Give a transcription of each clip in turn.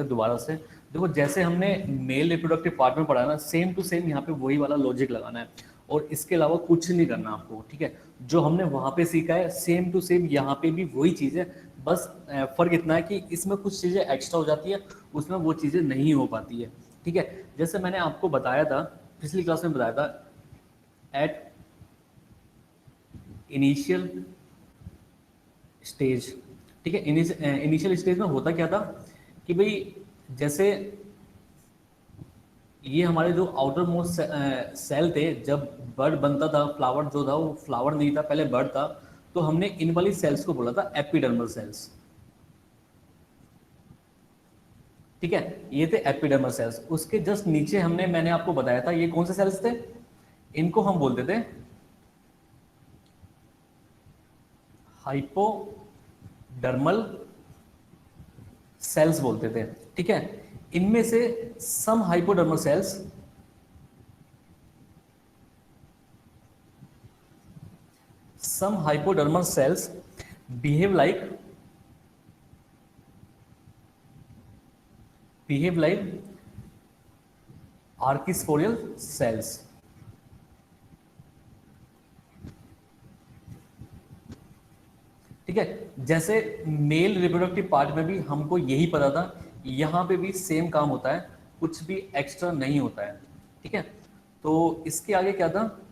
दोबारा से। देखो जैसे हमने मेल रिप्रोडक्टिव पार्ट में पढ़ा ना, सेम टू सेम यहाँ पे वही वाला लॉजिक लगाना है और इसके अलावा कुछ नहीं करना आपको, ठीक है। जो हमने वहां पे सीखा है सेम टू सेम यहाँ पे भी वही चीज़ है, बस फर्क इतना है कि इसमें कुछ चीज़ें एक्स्ट्रा हो जाती है, उसमें वो चीज़ें नहीं हो पाती है, ठीक है। जैसे मैंने आपको बताया था, पिछली क्लास में बताया था, एट इनिशियल स्टेज, ठीक है। इनिशियल स्टेज में होता क्या था कि भाई जैसे ये हमारे जो आउटर मोस्ट सेल थे, जब बर्ड बनता था, फ्लावर जो था वो फ्लावर नहीं था, पहले बर्ड था, तो हमने इन वाली सेल्स को बोला था एपिडर्मल सेल्स, ठीक है। ये थे एपिडर्मल सेल्स। उसके जस्ट नीचे मैंने आपको बताया था ये कौन से सेल्स थे, इनको हम बोलते थे हाइपोडर्मल सेल्स बोलते थे, ठीक है। इनमें से some hypodermal cells behave like archisporial cells, ठीक है। जैसे मेल रिप्रोडक्टिव पार्ट में भी हमको यही पता था, यहां पे भी सेम काम होता है, कुछ भी एक्स्ट्रा नहीं होता है, ठीक है। तो इसके आगे क्या था,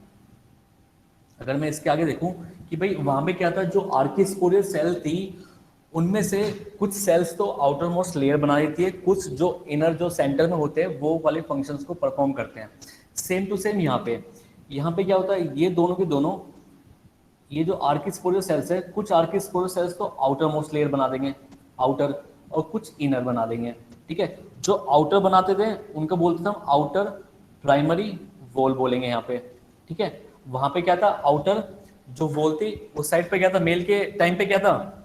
अगर मैं इसके आगे देखूं कि भाई वहां पे क्या था, जो आर्किस्पोरियल सेल थी उनमें से कुछ सेल्स तो आउटर मोस्ट लेयर बना देती है, कुछ जो इनर जो सेंटर में होते हैं वो वाले फंक्शंस को परफॉर्म करते हैं। सेम टू सेम यहाँ पे क्या होता है, ये दोनों के दोनों, ये जो आर्किस्पोरियल सेल्स है, कुछ आर्किस्पोरियल सेल्स तो आउटर मोस्ट लेयर बना देंगे, आउटर, और कुछ इनर बना देंगे, ठीक है। जो आउटर बनाते थे उनका बोलते थे हम आउटर प्राइमरी वॉल बोलेंगे यहाँ पे, ठीक है। वहां पे क्या था, आउटर जो वॉल थी उस साइड पे क्या था, मेल के टाइम पे क्या था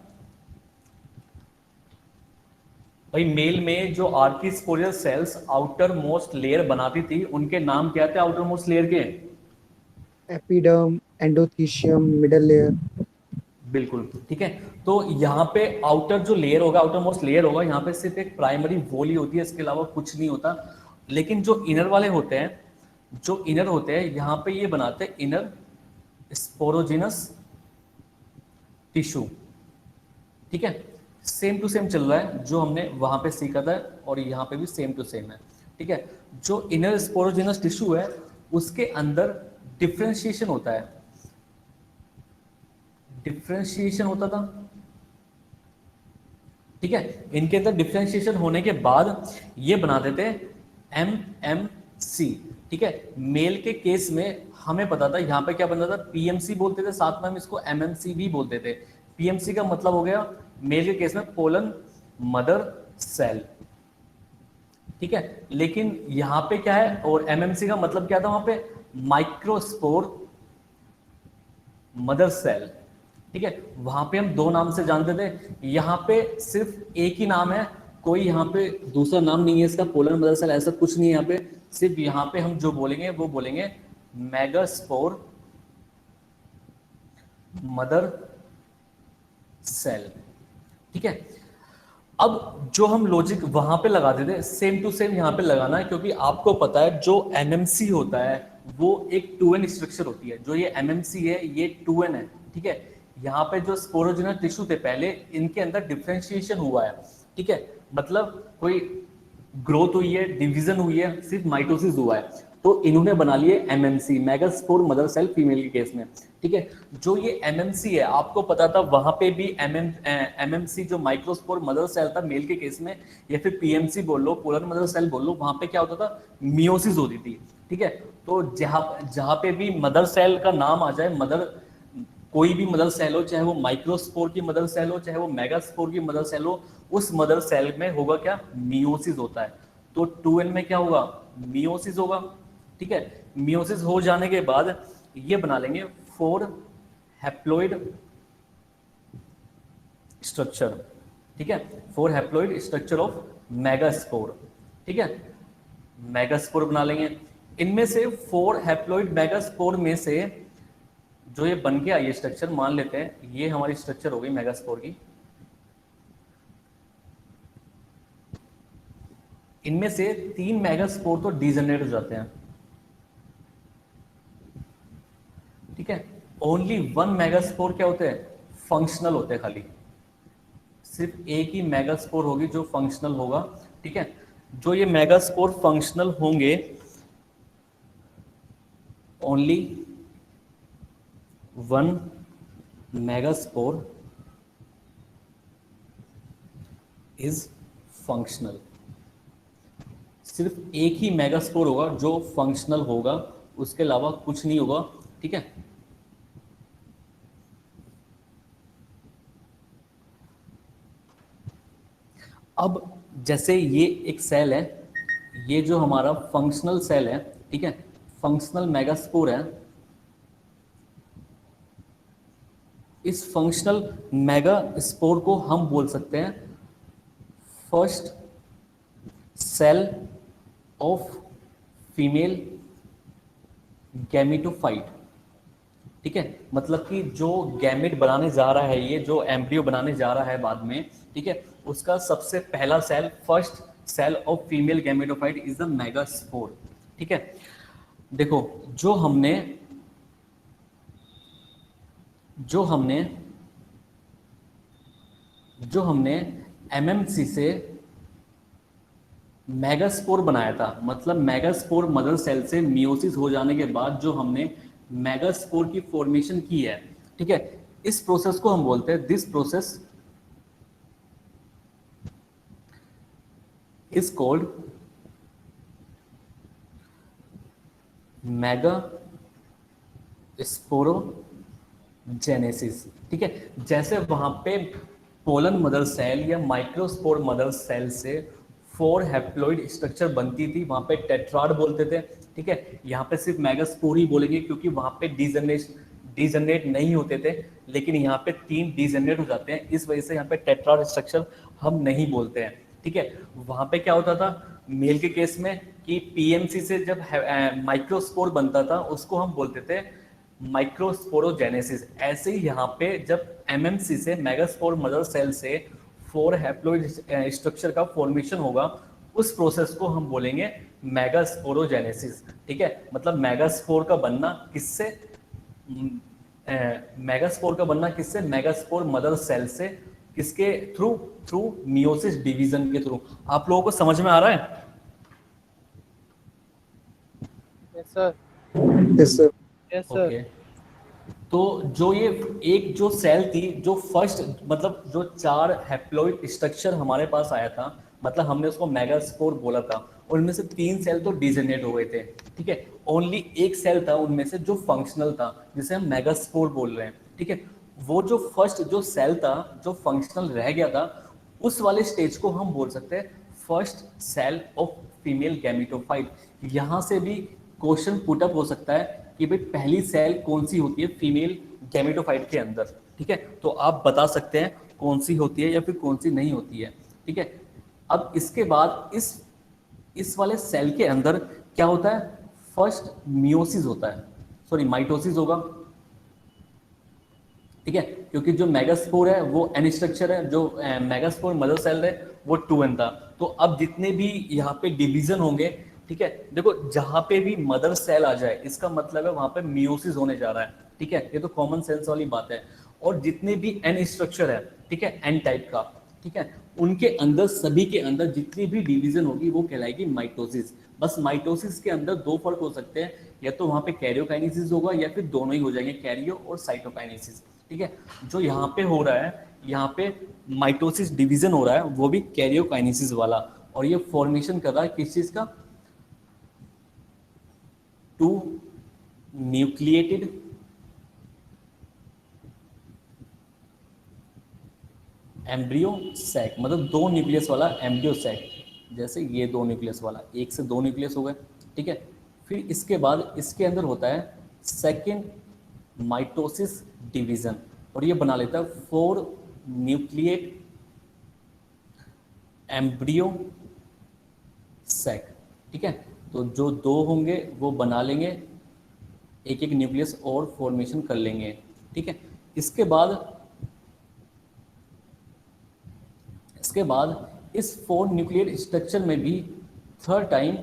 भाई, मेल में जो archesporial cells outer most layer बनाती थी उनके नाम क्या थे आउटर मोस्ट लेयर के, एपिडर्म, एंडोथीशियम, मिडल लेयर। बिल्कुल, ठीक है। तो यहाँ पे आउटर जो लेयर होगा, आउटर मोस्ट लेयर होगा, यहाँ पे सिर्फ एक प्राइमरी वॉल ही होती है, इसके अलावा कुछ नहीं होता। लेकिन जो इनर वाले होते हैं, जो इनर होते हैं यहाँ पे ये बनाते हैं इनर स्पोरोजिनस टिश्यू, ठीक है। सेम टू सेम चल रहा है जो हमने वहां पे सीखा था, और यहाँ पे भी सेम टू सेम है, ठीक है। जो इनर स्पोरोजिनस टिश्यू है उसके अंदर डिफ्रेंशिएशन होता है, डिफ्रेंशिएशन होता था, ठीक है। इनके अंदर डिफ्रेंशिएशन होने के बाद ये बना देते हैं एम एम सी, ठीक है। मेल के केस में हमें पता था यहाँ पे क्या बनता था, पीएमसी बोलते थे, साथ में हम इसको एमएमसी भी बोलते थे। पीएमसी का मतलब हो गया मेल के केस में पोलन मदर सेल, ठीक है। लेकिन यहाँ पे क्या है, और एमएमसी का मतलब क्या था वहां पे, माइक्रोस्पोर मदर सेल, ठीक है। वहां पे हम दो नाम से जानते थे, यहाँ पे सिर्फ एक ही नाम है, कोई यहाँ पे दूसरा नाम नहीं है इसका, पोलर मदर सेल ऐसा कुछ नहीं है यहाँ पे। सिर्फ यहाँ पे हम जो बोलेंगे वो बोलेंगे मेगास्पोर मदर सेल, ठीक है। अब जो हम लॉजिक वहां पे लगाते थे सेम टू सेम यहाँ पे लगाना है, क्योंकि आपको पता है जो एमएमसी होता है वो एक 2n स्ट्रक्चर होती है, जो ये एमएमसी है ये 2n है, ठीक है। यहाँ पे जो स्पोरोजिनल टिश्यू थे पहले, इनके अंदर डिफ्रेंशिएशन हुआ है, ठीक है। मतलब कोई ग्रोथ हुई है, डिवीजन हुई है, सिर्फ माइटोसिस हुआ है, तो इन्होंने बना लिए MMC, megaspore mother cell female के केस में, ठीक है। जो ये एमएमसी है आपको पता था वहां पे भी एमएमसी जो माइक्रोस्पोर मदर सेल था मेल के केस में, या फिर पीएमसी बोल लो, पोलर मदर सेल बोल लो, वहां पे क्या होता था, मियोसिस होती थी, ठीक है। तो जहां जहां पे भी मदर सेल का नाम आ जाए, मदर कोई भी मदर सेल हो, चाहे वो माइक्रोस्पोर की मदर सेल हो, चाहे वो मेगास्पोर की मदर सेल हो, उस मदर सेल में होगा क्या, मियोसिस होता है। तो 2n में क्या होगा, मियोसिस होगा, ठीक है। मियोसिस हो जाने के बाद ये बना लेंगे 4 हैप्लॉइड स्ट्रक्चर, ठीक है। 4 हैप्लॉइड स्ट्रक्चर ऑफ मेगास्पोर, ठीक है, मेगास्पोर बना लेंगे। इनमें से 4 हैप्लॉइड मेगास्पोर में से जो ये बन के आई स्ट्रक्चर, मान लेते हैं ये हमारी स्ट्रक्चर हो गई मेगास्पोर की, इनमें से 3 मेगास्पोर तो डीजनरेट हो जाते हैं, ठीक है। ओनली 1 मेगास्पोर क्या होते हैं, फंक्शनल होते हैं खाली। सिर्फ एक ही मेगास्पोर होगी जो फंक्शनल होगा, ठीक है। जो ये मेगास्पोर फंक्शनल होंगे, ओनली 1 मेगास्पोर इज फंक्शनल। सिर्फ एक ही मेगास्पोर होगा जो फंक्शनल होगा, उसके अलावा कुछ नहीं होगा, ठीक है। अब जैसे ये एक सेल है, ये जो हमारा फंक्शनल सेल है, ठीक है, फंक्शनल मेगास्पोर है। इस फंक्शनल मेगास्पोर को हम बोल सकते हैं first cell of female gametophyte, ठीक है। मतलब कि जो गैमेट बनाने जा रहा है, ये जो एम्ब्रियो बनाने जा रहा है बाद में, ठीक है, उसका सबसे पहला cell, first cell of female gametophyte is the megaspore, ठीक है। देखो जो हमने जो हमने जो हमने एमएमसी से मेगास्पोर बनाया था, मतलब मेगास्पोर मदर सेल से मियोसिस हो जाने के बाद जो हमने मेगास्पोर की फॉर्मेशन की है, ठीक है, इस प्रोसेस को हम बोलते हैं, this process is called mega sporogenesis, ठीक है। जैसे वहां पे पोलन मदर सेल या माइक्रोस्पोर मदर सेल से 4 हैप्लॉइड स्ट्रक्चर बनती थी, वहां पे टेट्राड बोलते थे, ठीक है। यहाँ पे सिर्फ मेगास्पोर ही बोलेंगे क्योंकि वहां पे डीजनरेट नहीं होते थे, लेकिन यहाँ पे 3 डीजनरेट हो जाते हैं, इस वजह से यहाँ पे टेट्राड स्ट्रक्चर हम नहीं बोलते हैं, ठीक है। वहां पे क्या होता था मेल के केस में कि पीएमसी से जब माइक्रोस्पोर बनता था उसको हम बोलते थे माइक्रोस्पोरोजेनेसिस। ऐसे ही यहाँ पे जब एमएमसी से मेगास्पोर मदर सेल से 4 हैप्लॉइड स्ट्रक्चर का फॉर्मेशन होगा, उस प्रोसेस को हम बोलेंगे मेगास्पोरोजेनेसिस, ठीक है। मतलब मेगास्पोर का बनना किससे, मेगास्पोर का बनना किससे, मेगास्पोर मदर सेल से, किसके थ्रू, थ्रू मियोसिस डिवीजन के थ्रू। आप लोगों को समझ में आ रहा है? Yes sir. Yes sir. Yes sir. Okay. तो जो ये एक जो सेल थी, जो फर्स्ट, मतलब जो 4 हैप्लॉइड स्ट्रक्चर हमारे पास आया था, मतलब हमने उसको मेगास्पोर बोला था, उनमें से 3 सेल तो डिजेनेट हो गए थे, ठीक है। ओनली एक सेल था उनमें से जो फंक्शनल था, जिसे हम मेगास्पोर बोल रहे हैं, ठीक है। वो जो फर्स्ट जो सेल था जो फंक्शनल रह गया था, उस वाले स्टेज को हम बोल सकते हैं first cell of female gametophyte. यहाँ से भी क्वेश्चन पुटअप हो सकता है कि भाई पहली सेल कौन सी होती है फीमेल गैमेटोफाइट के अंदर, ठीक है। तो आप बता सकते हैं कौन सी होती है या फिर कौन सी नहीं होती है, ठीक है। अब इसके बाद इस वाले सेल के अंदर क्या होता है, फर्स्ट मियोसिस होता है, सॉरी माइटोसिस होगा, ठीक है। क्योंकि जो मेगास्पोर है वो एन स्ट्रक्चर है, जो मेगास्पोर मदर सेल है वो 2n था। तो अब जितने भी यहाँ पे डिवीजन होंगे, ठीक है, देखो जहां पे भी मदर सेल आ जाए इसका मतलब है वहां पे मियोसिस होने जा रहा है, ठीक है। ये तो कॉमन सेंस वाली बात है। और जितने भी एन स्ट्रक्चर है, ठीक है, एन टाइप का, ठीक है, उनके अंदर, सभी के अंदर जितनी भी डिवीजन होगी वो कहलाएगी माइटोसिस। बस माइटोसिस के अंदर 2 फर्क हो सकते हैं, या तो वहां पे कैरियोकाइनेसिस होगा या फिर दोनों ही हो जाएंगे, कैरियो और साइटोकाइनेसिस, ठीक है। जो यहाँ पे हो रहा है, यहाँ पे माइटोसिस डिवीजन हो रहा है, वो भी कैरियोकाइनेसिस वाला, और ये फॉर्मेशन कर रहा है किस चीज का, 2 न्यूक्लिएटेड एम्ब्रियो सैक, मतलब 2 न्यूक्लियस वाला एम्ब्रियो सैक। जैसे ये 2 न्यूक्लियस वाला, 1 से 2 न्यूक्लियस हो गए, ठीक है। फिर इसके बाद इसके अंदर होता है सेकेंड माइटोसिस डिवीजन, और ये बना लेता है 4 न्यूक्लिएट एम्ब्रियो सैक, ठीक है। तो जो 2 होंगे वो बना लेंगे, एक एक न्यूक्लियस और फॉर्मेशन कर लेंगे, ठीक है। इसके बाद इस 4 न्यूक्लियर स्ट्रक्चर में भी थर्ड टाइम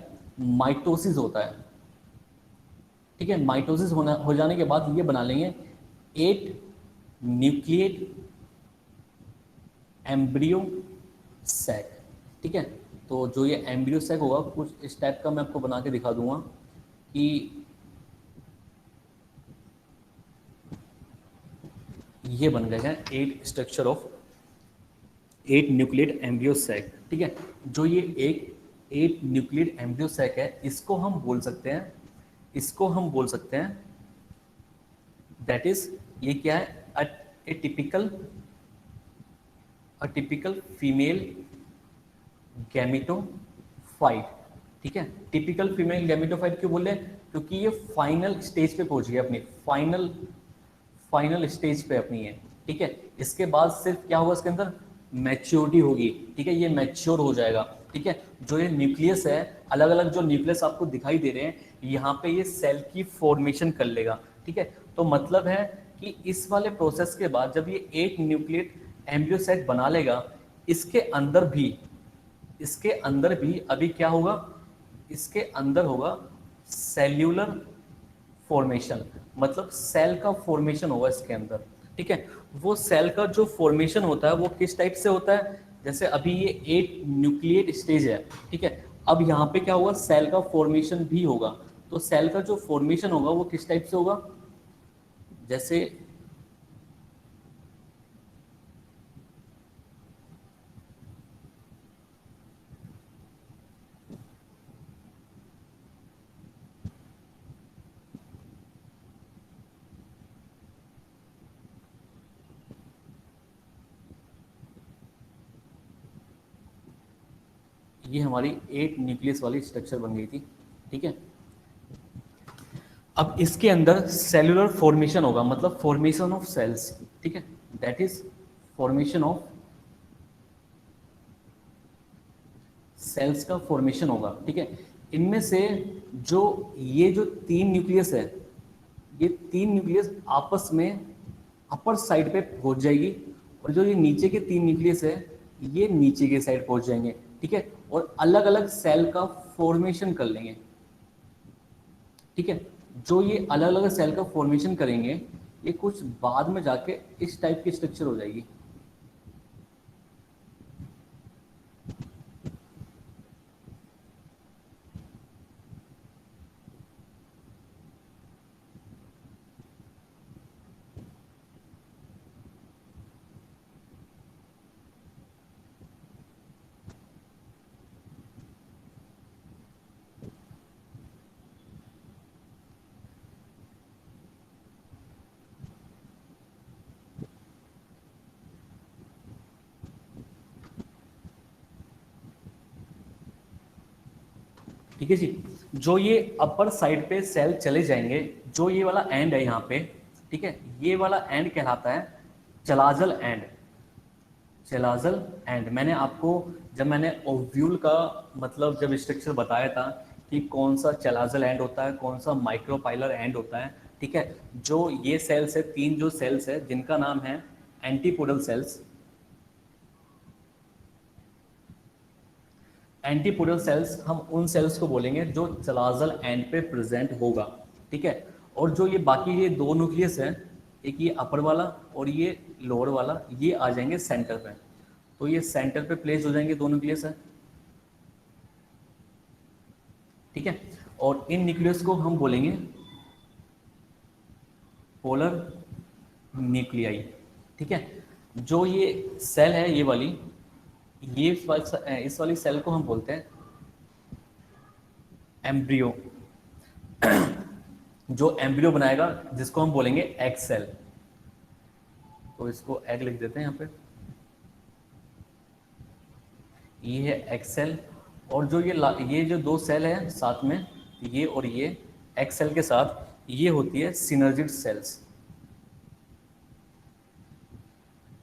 माइटोसिस होता है। ठीक है, माइटोसिस होना हो जाने के बाद ये बना लेंगे 8 न्यूक्लिएट एम्ब्रियो सैक। ठीक है, तो जो ये एम्ब्रियो सैक होगा कुछ इस टाइप का मैं आपको बना के दिखा दूंगा कि ये बन गए हैं 8 structure of 8 nucleate embryo sac. ठीक है, जो ये एक 8 न्यूक्लिएट एम्ब्रियो सैक है, इसको हम बोल सकते हैं, इसको हम बोल सकते हैं दैट इज, ये क्या है, ए टिपिकल फीमेल गैमिटोफाइट। ठीक है, टिपिकल फीमेल गैमिटोफाइट क्यों बोले, क्योंकि ये फाइनल स्टेज पे पहुंच गई, अपनी फाइनल स्टेज पे अपनी है। ठीक है, इसके बाद सिर्फ क्या होगा, इसके अंदर मैच्योरिटी होगी। ठीक है, ये मैच्योर हो जाएगा। ठीक है, जो ये न्यूक्लियस है, अलग अलग जो न्यूक्लियस आपको दिखाई दे रहे हैं, यहाँ पे ये सेल की फॉर्मेशन कर लेगा। ठीक है, तो मतलब है कि इस वाले प्रोसेस के बाद जब ये 8 न्यूक्लिएट एम्ब्रियो सैक बना लेगा, इसके अंदर भी अभी क्या होगा, इसके अंदर होगा सेल्यूलर फॉर्मेशन, मतलब सेल का फॉर्मेशन होगा इसके अंदर। ठीक है, वो सेल का जो फॉर्मेशन होता है वो किस टाइप से होता है, जैसे अभी ये 8 न्यूक्लिएट स्टेज है। ठीक है, अब यहाँ पे क्या होगा, सेल का फॉर्मेशन भी होगा। तो सेल का जो फॉर्मेशन होगा वो किस टाइप से होगा, जैसे ये हमारी 8 न्यूक्लियस वाली स्ट्रक्चर बन गई थी। ठीक है, अब इसके अंदर सेलुलर फॉर्मेशन होगा, मतलब फॉर्मेशन ऑफ सेल्स। ठीक है, that is formation of cells का फॉर्मेशन होगा। ठीक है, इनमें से ये जो 3 न्यूक्लियस है, ये 3 न्यूक्लियस आपस में अपर साइड पे पहुंच जाएगी, और जो ये नीचे के 3 न्यूक्लियस है, ये नीचे के साइड पहुंच जाएंगे। ठीक है, और अलग अलग सेल का फॉर्मेशन कर लेंगे। ठीक है, जो ये अलग अलग सेल का फॉर्मेशन करेंगे, ये कुछ बाद में जाके इस टाइप की स्ट्रक्चर हो जाएगी। ठीक है जी, जो ये अपर साइड पे सेल चले जाएंगे, जो ये वाला एंड है यहाँ पे, ठीक है, ये वाला एंड कहलाता है चलाजल एंड। चलाजल एंड मैंने आपको, जब मैंने ओव्यूल का मतलब जब स्ट्रक्चर बताया था कि कौन सा चलाजल एंड होता है, कौन सा माइक्रोपाइलर एंड होता है। ठीक है, जो ये सेल्स है, 3 जो सेल्स है जिनका नाम है एंटीपोडल सेल्स। एंटीपोडल सेल्स, हम उन सेल्स को बोलेंगे जो चलाजल एंड पे प्रेजेंट होगा। ठीक है, और जो ये बाकी ये 2 न्यूक्लियस है, एक ये अपर वाला और ये लोअर वाला, ये आ जाएंगे सेंटर पे। तो ये सेंटर पे प्लेस हो जाएंगे 2 न्यूक्लियस है। ठीक है, और इन न्यूक्लियस को हम बोलेंगे पोलर न्यूक्लियाई। ठीक है, जो ये सेल है, ये वाली, ये इस वाली सेल को हम बोलते हैं एम्ब्रियो। जो एम्ब्रियो बनाएगा जिसको हम बोलेंगे एग सेल। तो इसको एग लिख देते हैं यहाँ पे, ये है एग सेल। और जो ये जो 2 सेल है साथ में, ये और ये एग सेल के साथ, ये होती है सिनर्जिड सेल्स।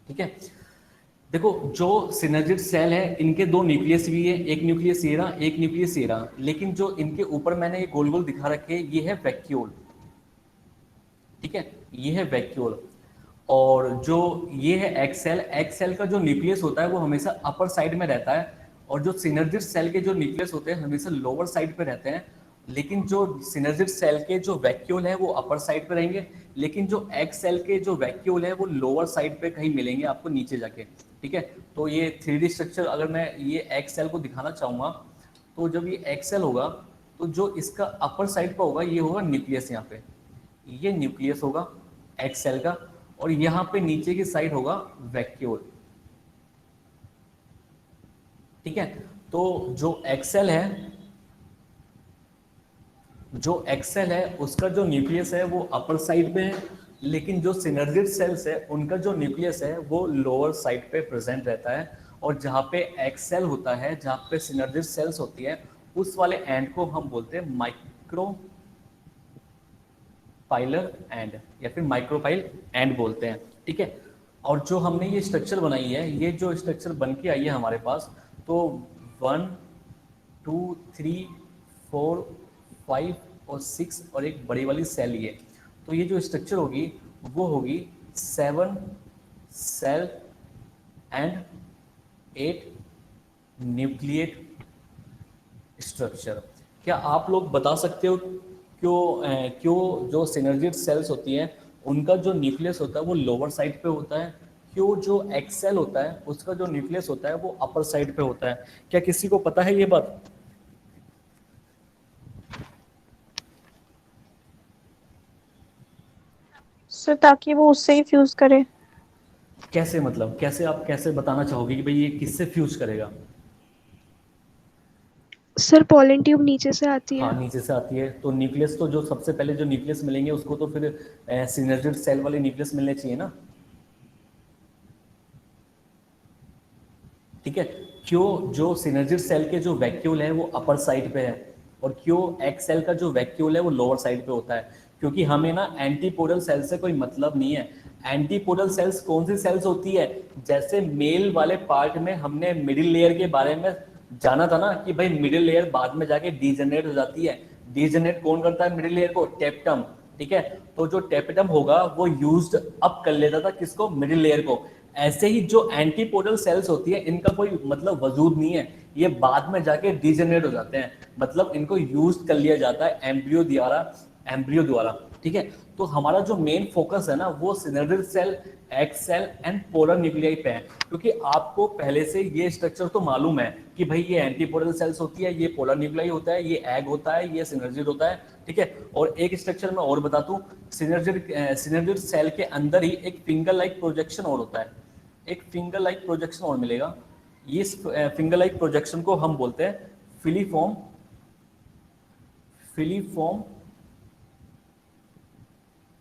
ठीक है, देखो जो सिनर्जिड सेल है, इनके 2 न्यूक्लियस भी है, एक न्यूक्लियस ये रहा, एक न्यूक्लियस ये रहा, लेकिन जो इनके ऊपर मैंने ये गोल गोल दिखा रखे, ये है वैक्यूल। ठीक है, ये है वैक्यूल। और जो ये है एक्सेल, एक्सेल का जो न्यूक्लियस होता है वो हमेशा अपर साइड में रहता है, और जो सिनर्जिड सेल के जो न्यूक्लियस होते हैं हमेशा लोअर साइड पे रहते हैं, लेकिन जो सिनर्जिड सेल के जो वैक्यूल है वो अपर साइड पे रहेंगे, लेकिन जो एग सेल के जो वैक्यूल है वो लोअर साइड पे कहीं मिलेंगे आपको नीचे जाके। ठीक है, तो ये 3D स्ट्रक्चर अगर मैं ये एग सेल को दिखाना चाहूँगा, तो जब ये एग सेल होगा तो जो इसका अपर साइड पर होगा ये होगा न्यूक्लियस, यहाँ पे ये न्यूक्लियस होगा एग सेल का, और यहाँ पे नीचे की साइड होगा वैक्यूल। ठीक है, तो जो एक्सेल है, जो एक्सेल है उसका जो न्यूक्लियस है वो अपर साइड पे है, लेकिन जो सिनर्जिड सेल्स है उनका जो न्यूक्लियस है वो लोअर साइड पे प्रेजेंट रहता है। और जहाँ पे एक्सेल होता है, जहाँ पे सिनर्जिड सेल्स होती है, उस वाले एंड को हम बोलते हैं माइक्रो पाइलर एंड या फिर माइक्रोपाइल एंड बोलते हैं। ठीक है, और जो हमने ये स्ट्रक्चर बनाई है, ये जो स्ट्रक्चर बन के आई है हमारे पास, तो 1 2 3 4 5 और 6 और एक बड़ी वाली सेल ये, तो ये जो स्ट्रक्चर होगी वो होगी 7 सेल एंड 8 न्यूक्लिएट स्ट्रक्चर। क्या आप लोग बता सकते हो क्यों जो सिनर्जिड सेल्स होती हैं उनका जो न्यूक्लियस होता है वो लोअर साइड पे होता है, क्यों जो एक्सेल होता है उसका जो न्यूक्लियस होता है वो अपर साइड पे होता है? क्या किसी को पता है ये बात? सर ताकि वो उससे ही फ्यूज करे। कैसे, मतलब कैसे, आप कैसे बताना चाहोगे कि भाई ये किससे फ्यूज करेगा? सर पॉलन ट्यूब नीचे से आती हाँ, है। नीचे से आती है, तो न्यूक्लियस तो जो सबसे पहले जो न्यूक्लियस मिलेंगे उसको तो फिर सिनर्जिड सेल वाले न्यूक्लियस मिलने चाहिए ना। ठीक है, क्यों जो सिनर्जिड सेल के जो वैक्यूल है वो अपर साइड पे है, और क्यों एक्स सेल का जो वैक्यूल है वो लोअर साइड पे होता है? क्योंकि हमें ना एंटीपोडल सेल से कोई मतलब नहीं है। एंटीपोडल सेल्स कौन सी सेल्स होती है? जैसे मेल वाले पार्ट में हमने मिडिल लेयर के बारे में जाना था ना कि भाई मिडिल लेयर बाद में जाके डीजनरेट हो जाती है। डीजनरेट कौन करता है मिडिल लेयर को? टेप्टम। ठीक है, तो जो टेप्टम होगा वो यूज्ड अप कर लेता था किसको? मिडिल लेयर को। ऐसे ही जो एंटीपोडल सेल्स होती है इनका कोई मतलब वजूद नहीं है, ये बाद में जाके डीजनरेट हो जाते हैं, मतलब इनको यूज कर लिया जाता है एम्ब्रियो द्वारा। ठीक है, तो हमारा जो मेन फोकस है ना वो synergid cell, egg cell and polar nuclei पे है, क्योंकि आपको पहले से ये स्ट्रक्चर तो मालूम है कि भाई ये एंटीपोडल सेल्स होती है, ये पोलर न्यूक्लियाई होता है, ये एग होता है, ये सिनर्जिड होता है। ठीक है, और एक स्ट्रक्चर मैं और बता दूं, सिनर्जिड सेल के अंदर ही एक फिंगर लाइक प्रोजेक्शन और होता है, एक फिंगर लाइक प्रोजेक्शन और मिलेगा। इस फिंगर लाइक प्रोजेक्शन को हम बोलते हैं फिलीफॉर्म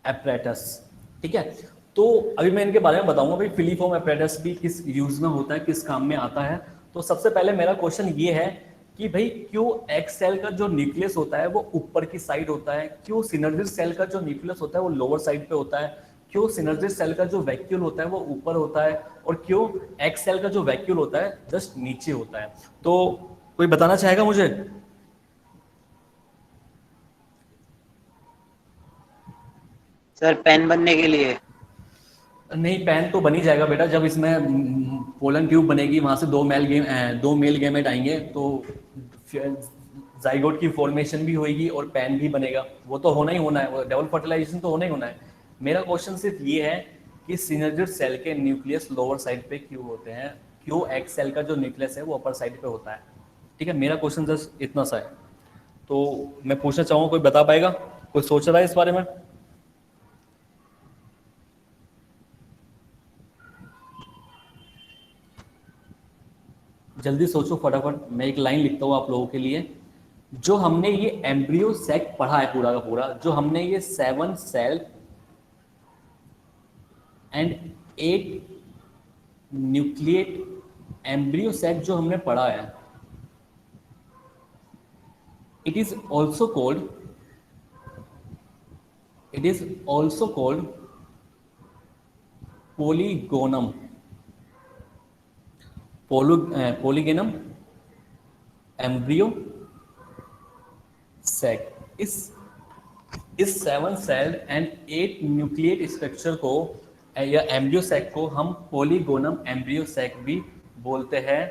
एपरेटस। ठीक है, तो अभी मैं इनके बारे में बताऊंगा भाई फिलीफॉर्म एपरेटस भी किस यूज में होता है, किस काम में आता है। तो सबसे पहले मेरा क्वेश्चन ये है कि भाई क्यों एक्स सेल का जो न्यूक्लियस होता है वो ऊपर की साइड होता है, क्यों सिनर्जिड सेल का जो न्यूक्लियस होता है वो लोअर साइड पे होता है, क्यों सिनर्जिड सेल का जो वैक्यूल होता है वो ऊपर होता है, और क्यों एक्स सेल का जो वैक्यूल होता है जस्ट नीचे होता है? तो कोई बताना चाहेगा मुझे? सर पेन बनने के लिए। नहीं, पैन तो बन ही जाएगा बेटा, जब इसमें पोलन ट्यूब बनेगी, वहां से दो मेल गैमेट आएंगे, तो जाइगोट की फॉर्मेशन भी होगी और पैन भी बनेगा, वो तो होना ही होना है, वो डबल फर्टिलाइजेशन तो होना ही होना है। मेरा क्वेश्चन सिर्फ ये है कि सिनर्जिड सेल के न्यूक्लियस लोअर साइड पे क्यों होते हैं, क्यों एक्स सेल का जो न्यूक्लियस है वो अपर साइड पे होता है? ठीक है, मेरा क्वेश्चन जस्ट इतना सा है, तो मैं पूछना चाहूँगा, कोई बता पाएगा? कोई सोच रहा है इस बारे में? जल्दी सोचो फटाफट, मैं एक लाइन लिखता हूँ आप लोगों के लिए। जो हमने ये एम्ब्रियो सेक पढ़ा है पूरा का पूरा, जो हमने ये 7 cell and 8 nucleate embryo sac जो हमने पढ़ा है, it is also called polygonum embryo sac. इस 7 सेल एंड 8 न्यूक्लिएट स्ट्रक्चर को या एम्ब्रियो सेक को हम पोलीगोनम एम्ब्रियो सेक भी बोलते हैं।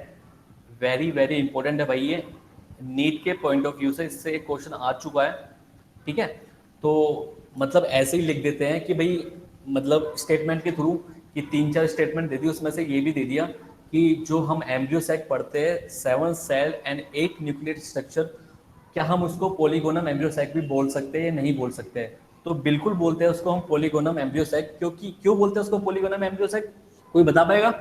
वेरी वेरी इंपॉर्टेंट है भाई, ये नीट के पॉइंट ऑफ व्यू से इससे एक क्वेश्चन आ चुका है, ठीक है। तो मतलब ऐसे ही लिख देते हैं कि भाई मतलब स्टेटमेंट के थ्रू कि 3-4 स्टेटमेंट दे दी, उसमें से ये भी दे दिया कि जो हम एम्ब्रियो सेक पढ़ते हैं 7 सेल एंड 8 न्यूक्लियर स्ट्रक्चर, क्या हम उसको पॉलीगोनम एम्ब्रियो सेक भी बोल सकते हैं या नहीं बोल सकते हैं? तो बिल्कुल बोलते हैं उसको हम पॉलीगोनम एम्ब्रियो सेक। क्योंकि क्यों बोलते हैं उसको पॉलीगोनम एम्ब्रियो सेक, कोई बता पाएगा?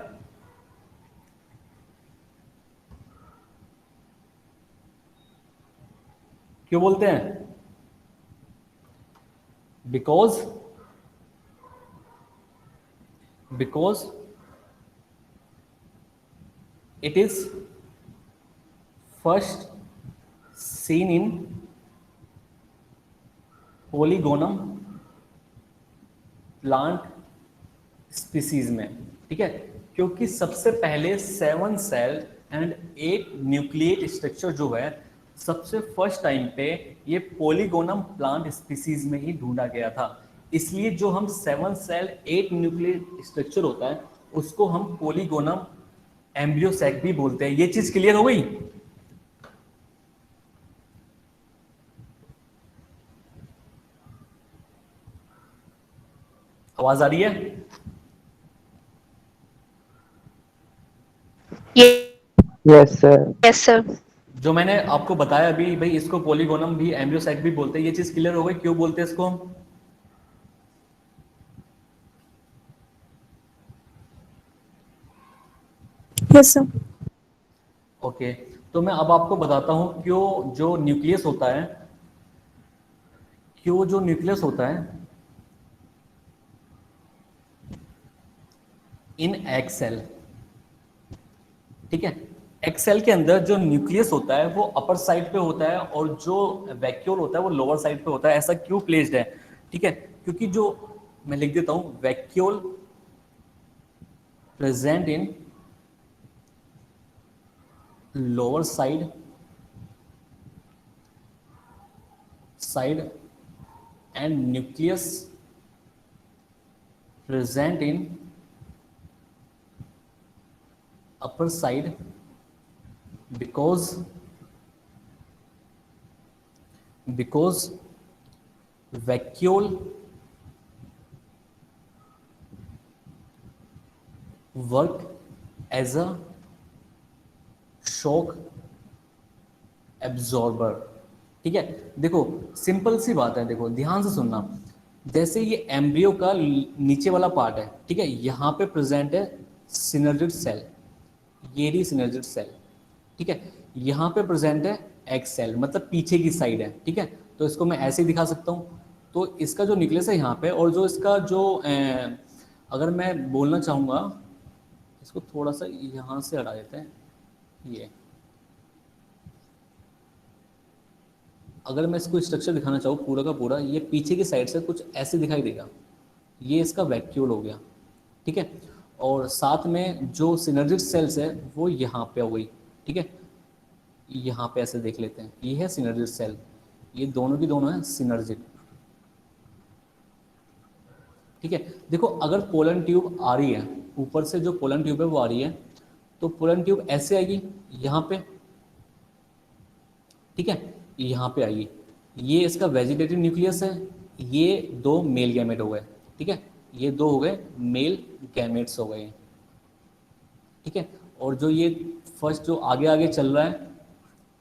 क्यों बोलते हैं? Because it is first seen in polygonum plant species में, ठीक है। क्योंकि सबसे पहले 7 सेल एंड 8 न्यूक्लिएट स्ट्रक्चर जो है सबसे फर्स्ट टाइम पे ये पॉलीगोनम प्लांट स्पीसीज में ही ढूंढा गया था। इसलिए जो हम 7 सेल 8 न्यूक्लिएट स्ट्रक्चर होता है उसको हम पॉलीगोनम एम्ब्रियो सैक भी बोलते हैं। ये चीज क्लियर हो गई? आवाज आ रही है? Yes sir. Yes sir. जो मैंने आपको बताया अभी भाई, इसको पॉलीगोनम भी एम्ब्रियो सैक भी बोलते हैं। ये चीज क्लियर हो गई क्यों बोलते हैं इसको हम? Yes sir. ओके, तो मैं अब आपको बताता हूं क्यों जो न्यूक्लियस होता है, इन एग सेल, ठीक है। एग सेल के अंदर जो न्यूक्लियस होता है वो अपर साइड पे होता है और जो वैक्यूल होता है वो लोअर साइड पे होता है। ऐसा क्यों प्लेस्ड है, ठीक है? क्योंकि जो मैं लिख देता हूं, vacuole present in lower side and nucleus present in upper side because vacuole work as a shock absorber, ठीक है। देखो सिंपल सी बात है, देखो ध्यान से सुनना। जैसे ये एम्ब्रियो का नीचे वाला पार्ट है, ठीक है, यहाँ पे प्रेजेंट है सिनर्जिड सेल, ये रही सिनर्जिड सेल, ठीक है। यहाँ पे प्रेजेंट है एग सेल, मतलब पीछे की साइड है, ठीक है। तो इसको मैं ऐसे ही दिखा सकता हूँ। तो इसका जो न्यूक्लियस है यहाँ पे, और जो इसका जो अगर मैं बोलना चाहूँगा, इसको थोड़ा सा यहाँ से हटा देते हैं। ये अगर मैं इसको स्ट्रक्चर दिखाना चाहूँ पूरा का पूरा, ये पीछे की साइड से कुछ ऐसे दिखाई देगा। ये इसका वैक्यूल हो गया, ठीक है। और साथ में जो सिनर्जिड सेल्स है वो यहाँ पे हो गई, ठीक है। यहाँ पे ऐसे देख लेते हैं, ये है सिनर्जिड सेल, ये दोनों की दोनों है सिनर्जिड, ठीक है। देखो अगर पोलन ट्यूब आ रही है, ऊपर से जो पोलन ट्यूब है वो आ रही है, तो पोलन ट्यूब ऐसे आएगी यहाँ पे, ठीक है, यहाँ पे आएगी। ये इसका वेजिटेटिव न्यूक्लियस है, ये 2 मेल गैमेट हो गए, ठीक है, ये 2 हो गए मेल गैमेट्स हो गए, ठीक है। और जो ये फर्स्ट जो आगे आगे चल रहा है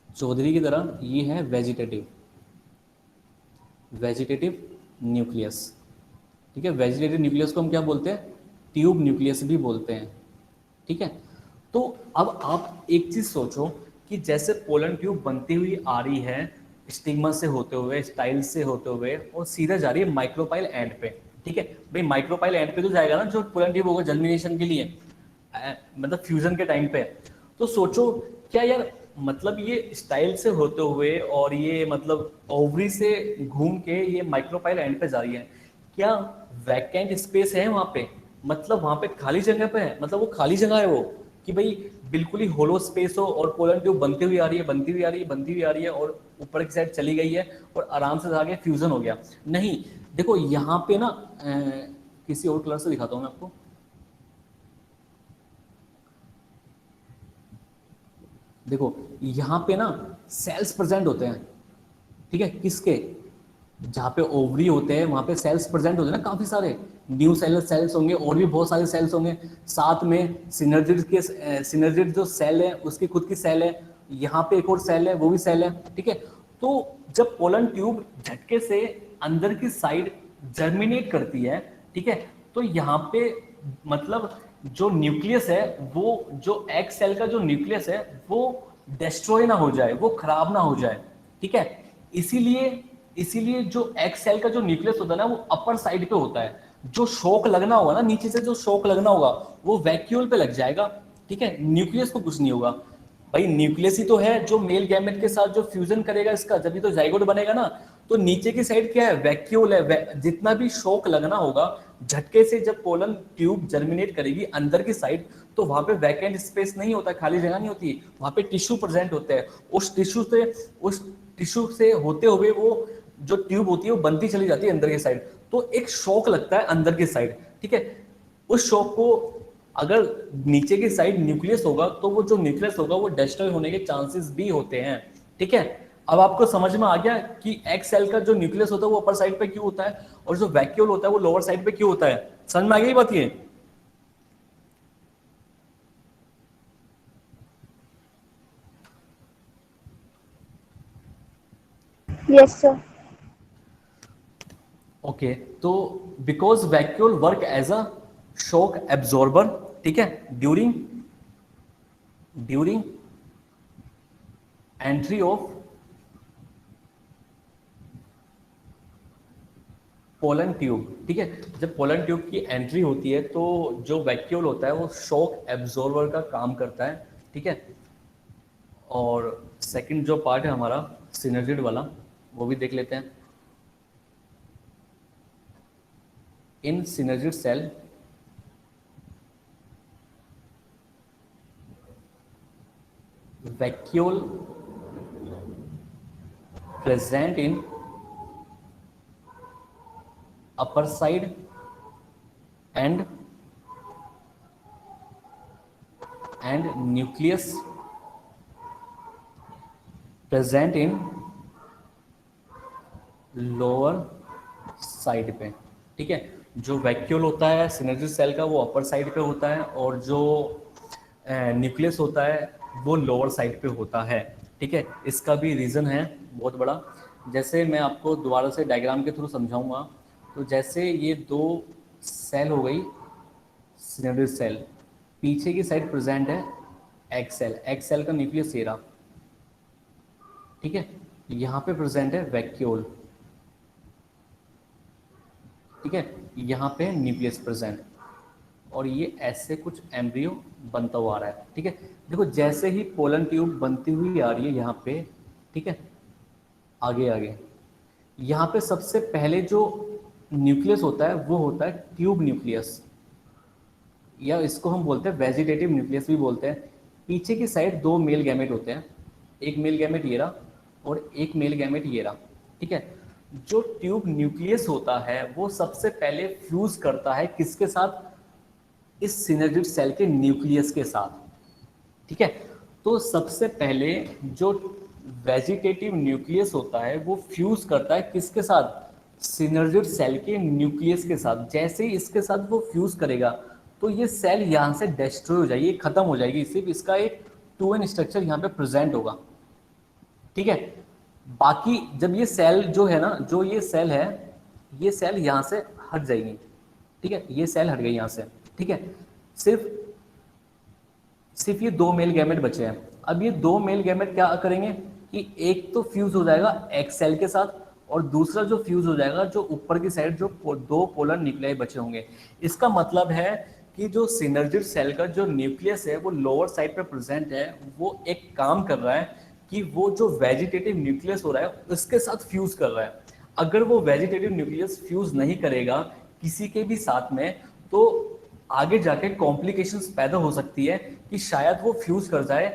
चौधरी की तरह, ये है वेजिटेटिव न्यूक्लियस, ठीक है। वेजिटेटिव न्यूक्लियस को हम क्या बोलते हैं? ट्यूब न्यूक्लियस भी बोलते हैं, ठीक है। तो अब आप एक चीज सोचो कि जैसे पोलन ट्यूब बनती हुई आ रही है स्टिग्मा से होते हुए, स्टाइल से होते हुए, और सीधा जा रही है माइक्रोपाइल एंड पे, ठीक है। भाई माइक्रोपाइल एंड पे तो जाएगा ना जो पोलन ट्यूब होगा जर्मिनेशन के लिए, मतलब फ्यूजन के टाइम पे। तो सोचो क्या यार, मतलब ये स्टाइल से होते हुए और ये मतलब ओवरी से घूम के ये माइक्रोपाइल एंड पे जा रही है, क्या वैकेंट स्पेस है वहां पे? मतलब वहां पे खाली जगह पे है, मतलब वो खाली जगह है वो, कि भाई बिल्कुल ही होलो स्पेस हो और पोलन ट्यूब बनती हुई आ रही है और ऊपर की साइड चली गई है और आराम से जाके फ्यूजन हो गया? नहीं, देखो यहाँ पे ना किसी और कलर से दिखाता हूँ मैं आपको। देखो यहाँ पे ना सेल्स प्रेजेंट होते हैं, ठीक है, किसके, जहाँ पे ओवरी होते हैं वहाँ पे सेल्स प्रेजेंट होते हैं ना, काफी सारे न्यू सेल्स होंगे और भी बहुत सारे सेल्स होंगे, साथ में सिनर्जिड जो सेल है उसकी खुद की सेल है, यहाँ पे एक और सेल है वो भी सेल है, ठीक है। तो जब पोलन ट्यूब झटके से अंदर की साइड जर्मिनेट करती है, ठीक है, तो यहाँ पे मतलब जो न्यूक्लियस है वो, जो एग सेल का जो न्यूक्लियस है वो डिस्ट्रॉय ना हो जाए, वो खराब ना हो जाए, ठीक है। इसीलिए जो एग सेल का जो न्यूक्लियस होता है ना वो अपर साइड पे होता है, जो शॉक लगना होगा ना नीचे से, जो शॉक लगना होगा वो वैक्यूल पे लग जाएगा, ठीक है, न्यूक्लियस को कुछ नहीं होगा। भाई न्यूक्लियस ही तो है जो मेल गैमेट के साथ जो फ्यूजन करेगा इसका, जब भी तो जाइगोट बनेगा ना, तो नीचे की साइड क्या है, वैक्यूल है, जितना भी शॉक लगना होगा झटके से, जब पोलन ट्यूब जर्मिनेट करेगी अंदर की साइड, तो वहां पे वैकेंट स्पेस नहीं होता, खाली जगह नहीं होती, वहां पे टिश्यू प्रेजेंट होते हैं, उस टिश्यू से होते हुए वो जो ट्यूब होती है वो बनती चली जाती है अंदर की साइड, तो एक शॉक लगता है अंदर की साइड, ठीक है। उस शॉक को अगर नीचे की साइड न्यूक्लियस होगा तो वो जो न्यूक्लियस होगा वो डिस्ट्रॉय होने के चांसेस भी होते हैं, ठीक है। अब आपको समझ में आ गया कि एग सेल का जो न्यूक्लियस होता है वो अपर साइड पे क्यों होता है और जो वैक्यूल होता है वो लोअर साइड पे क्यों होता है, समझ में आ गई बात ये? Yes sir. ओके, तो because vacuole work as a shock absorber, ठीक है, during entry of pollen tube, ठीक है, जब पोलन ट्यूब की एंट्री होती है तो जो वैक्यूल होता है वो शॉक एब्जॉर्बर का काम करता है, ठीक है। और सेकंड जो पार्ट है हमारा सिनर्जिड वाला वो भी देख लेते हैं। इन synergid cell vacuole present in upper side and nucleus present in lower side पे, ठीक है। जो वैक्यूल होता है सिनर्जिड सेल का वो अपर साइड पे होता है और जो न्यूक्लियस होता है वो लोअर साइड पे होता है, ठीक है। इसका भी रीज़न है बहुत बड़ा, जैसे मैं आपको दोबारा से डायग्राम के थ्रू समझाऊंगा। तो जैसे ये दो सेल हो गई सिनर्जिड सेल, पीछे की साइड प्रेजेंट है एग सेल का न्यूक्लियस ये रहा, ठीक है, यहाँ पे प्रेजेंट है वैक्यूल, ठीक है, यहाँ पे न्यूक्लियस प्रेजेंट और ये ऐसे कुछ एम्ब्रियो बनता हुआ आ रहा है, ठीक है। देखो जैसे ही पोलन ट्यूब बनती हुई आ रही है यहाँ पे, ठीक है, आगे यहाँ पे सबसे पहले जो न्यूक्लियस होता है वो होता है ट्यूब न्यूक्लियस, या इसको हम बोलते हैं वेजिटेटिव न्यूक्लियस भी बोलते हैं। पीछे की साइड दो मेल गैमेट होते हैं, एक मेल गैमेट ये रहा और एक मेल गैमेट ये रहा, ठीक है। जो ट्यूब न्यूक्लियस होता है वो सबसे पहले फ्यूज करता है किसके साथ, इस सिनर्जिड सेल के न्यूक्लियस के साथ, ठीक है। तो सबसे पहले जो वेजिटेटिव न्यूक्लियस होता है वो फ्यूज करता है किसके साथ, सिनर्जिड सेल के न्यूक्लियस के साथ। जैसे ही इसके साथ वो फ्यूज करेगा तो ये सेल यहाँ से डिस्ट्रॉय हो जाएगी, खत्म हो जाएगी, सिर्फ इसका एक 2n स्ट्रक्चर यहाँ पे प्रेजेंट होगा, ठीक है। बाकी जब ये सेल जो है ना, जो ये सेल है, ये सेल यहाँ से हट जाएगी, ठीक है, ये सेल हट गई यहाँ से, ठीक है। सिर्फ ये दो मेल गैमेट बचे हैं। अब ये दो मेल गैमेट क्या करेंगे कि एक तो फ्यूज हो जाएगा एग सेल के साथ और दूसरा जो फ्यूज हो जाएगा जो ऊपर की साइड जो दो पोलर न्यूक्लियाई बचे होंगे। इसका मतलब है कि जो सिनर्जिड सेल का जो न्यूक्लियस है वो लोअर साइड पे प्रेजेंट है, वो एक काम कर रहा है कि वो जो वेजिटेटिव न्यूक्लियस हो रहा है उसके साथ फ्यूज कर रहा है। अगर वो वेजिटेटिव न्यूक्लियस फ्यूज नहीं करेगा किसी के भी साथ में तो आगे जाके कॉम्प्लिकेशंस पैदा हो सकती है कि शायद वो फ्यूज कर जाए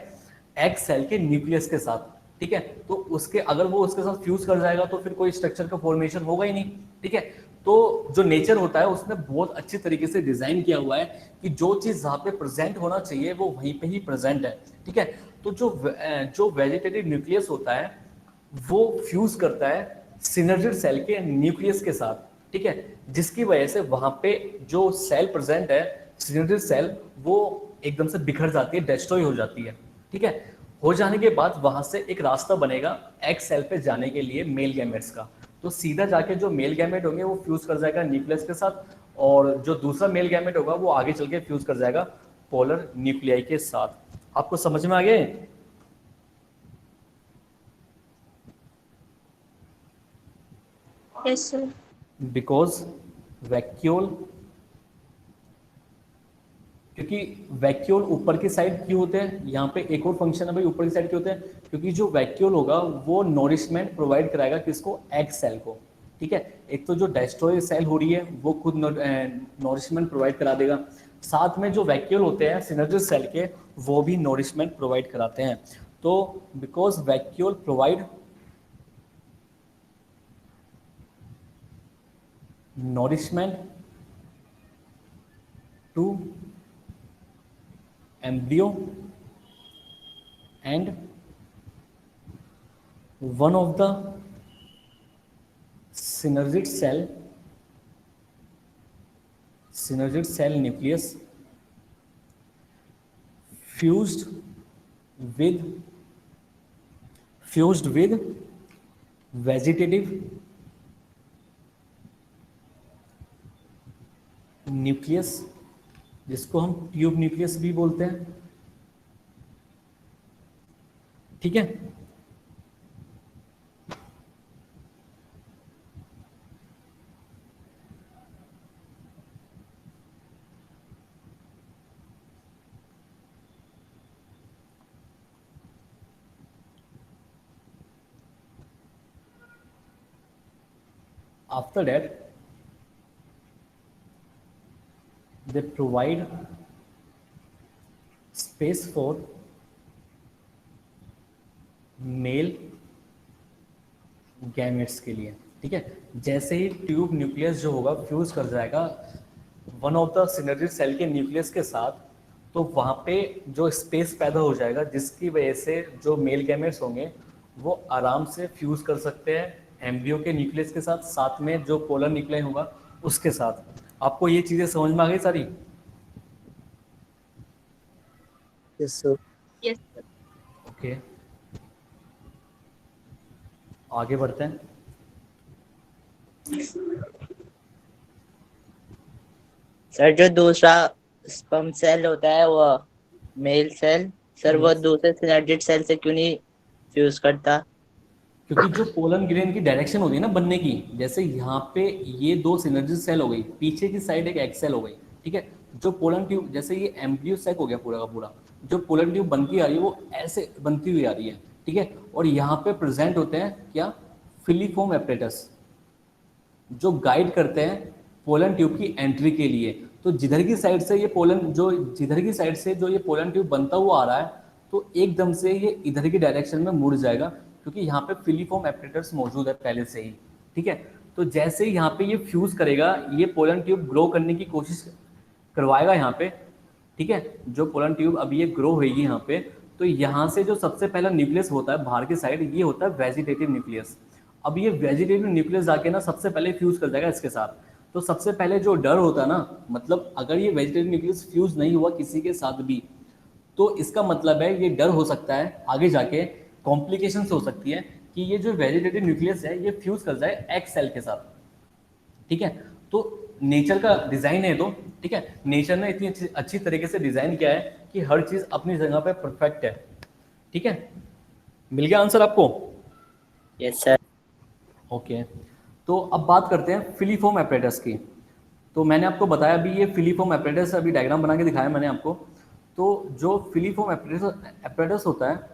एग सेल के न्यूक्लियस के साथ, ठीक है। तो उसके अगर वो उसके साथ फ्यूज कर जाएगा तो फिर कोई स्ट्रक्चर का फॉर्मेशन होगा ही नहीं, ठीक है। तो जो नेचर होता है उसने बहुत अच्छी तरीके से डिजाइन किया हुआ है कि जो चीज जहाँ पे प्रेजेंट होना चाहिए वो वहीं पे ही प्रेजेंट है, ठीक है। तो जो वेजिटेटिव न्यूक्लियस होता है वो फ्यूज करता है सिनर्जिड सेल के न्यूक्लियस के साथ, ठीक है, जिसकी वजह से वहां पे जो सेल प्रेजेंट है सिनर्जिड सेल वो एकदम से बिखर जाती है, डिस्ट्रॉय हो जाती है, ठीक है। हो जाने के बाद वहां से एक रास्ता बनेगा एक्स सेल पे जाने के लिए मेल गैमेट्स का। तो सीधा जाके जो मेल गैमेट होंगे वो फ्यूज कर जाएगा न्यूक्लियस के साथ, और जो दूसरा मेल गैमेट होगा वो आगे चल के फ्यूज कर जाएगा पोलर न्यूक्लियाई के साथ। आपको समझ में आ गया? Yes sir. बिकॉज वैक्यूल, क्योंकि वैक्यूल ऊपर की साइड क्यों होते हैं, यहाँ पे एक और फंक्शन है भाई, ऊपर की साइड क्यों होते हैं, क्योंकि जो वैक्यूल होगा वो नोरिशमेंट प्रोवाइड कराएगा किसको, एग सेल को, ठीक है। एक तो जो डेस्ट्रॉय सेल हो रही है वो खुद नोरिशमेंट प्रोवाइड करा देगा, साथ में जो वैक्यूल होते हैं सिनर्जिड सेल के वो भी नोरिशमेंट प्रोवाइड कराते हैं। तो because vacuole provide nourishment to embryo and one of the synergid cell nucleus fused with vegetative nucleus, जिसको हम ट्यूब न्यूक्लियस भी बोलते हैं, ठीक है। After that they provide space for male gametes के लिए, ठीक है। जैसे ही ट्यूब न्यूक्लियस जो होगा फ्यूज कर जाएगा one of the synergid cell के न्यूक्लियस के साथ, तो वहाँ पे जो स्पेस पैदा हो जाएगा जिसकी वजह से जो मेल गैमेट्स होंगे वो आराम से फ्यूज कर सकते हैं एम्ब्रियो के न्यूक्लियस के साथ, साथ में जो पोलर न्यूक्लियाई होगा उसके साथ। आपको ये चीजें समझ में आ गई सारी? Yes sir. Yes sir. Okay, आगे बढ़ते हैं। सर जो दूसरा स्पर्म सेल होता है वो मेल सेल, सर वो दूसरे सिनर्जिड सेल से क्यों नहीं फ्यूज करता? क्योंकि जो पोलन ग्रेन की डायरेक्शन होती है ना बनने की, जैसे यहाँ पे ये दो सिनर्जिड सेल हो गई, पीछे की साइड एक एक्सेल हो गई, ठीक है। जो पोलन ट्यूब, जैसे ये एम्ब्रियो सैक हो गया पूरा का पूरा, जो पोलन ट्यूब बनती आ रही है वो ऐसे बनती हुई आ रही है, ठीक है। और यहाँ पे प्रेजेंट होते हैं क्या, फिलीफोम एपरेटस, जो गाइड करते हैं पोलन ट्यूब की एंट्री के लिए। तो जिधर की साइड से ये पोलन ट्यूब बनता हुआ आ रहा है, तो एकदम से ये इधर की डायरेक्शन में मुड़ जाएगा, क्योंकि यहाँ पे फिलीफॉर्म एपरेटर्स मौजूद है पहले से ही, ठीक है। तो जैसे ही यहाँ पे ये फ्यूज करेगा, ये पोलन ट्यूब ग्रो करने की कोशिश करवाएगा यहाँ पे, ठीक है। जो पोलन ट्यूब अभी ये ग्रो होगी यहाँ पे, तो यहाँ से जो सबसे पहला न्यूक्लियस होता है बाहर की साइड, ये होता है वेजिटेटिव न्यूक्लियस। अब ये वेजिटेटिव न्यूक्लियस जाके ना सबसे पहले फ्यूज कर जाएगा इसके साथ। तो सबसे पहले जो डर होता है ना, मतलब अगर ये वेजिटेटिव न्यूक्लियस फ्यूज नहीं हुआ किसी के साथ भी, तो इसका मतलब है ये डर हो सकता है आगे जाके कॉम्प्लिकेशंस हो सकती है कि ये जो वेजिटेटिव न्यूक्लियस है ये फ्यूज कर जाए एग सेल के साथ, ठीक है। तो नेचर का डिजाइन है, तो ठीक है, नेचर ने इतनी अच्छी तरीके से डिजाइन किया है कि हर चीज अपनी जगह पे परफेक्ट है, ठीक है। मिल गया आंसर आपको? Yes sir. ओके, तो अब बात करते हैं फिलीफॉर्म एपरेटस की। तो मैंने आपको बताया अभी ये फिलीफॉर्म एपरेटस, अभी डायग्राम बना के दिखाया मैंने आपको। तो जो फिलीफॉर्म एपरेटस होता है,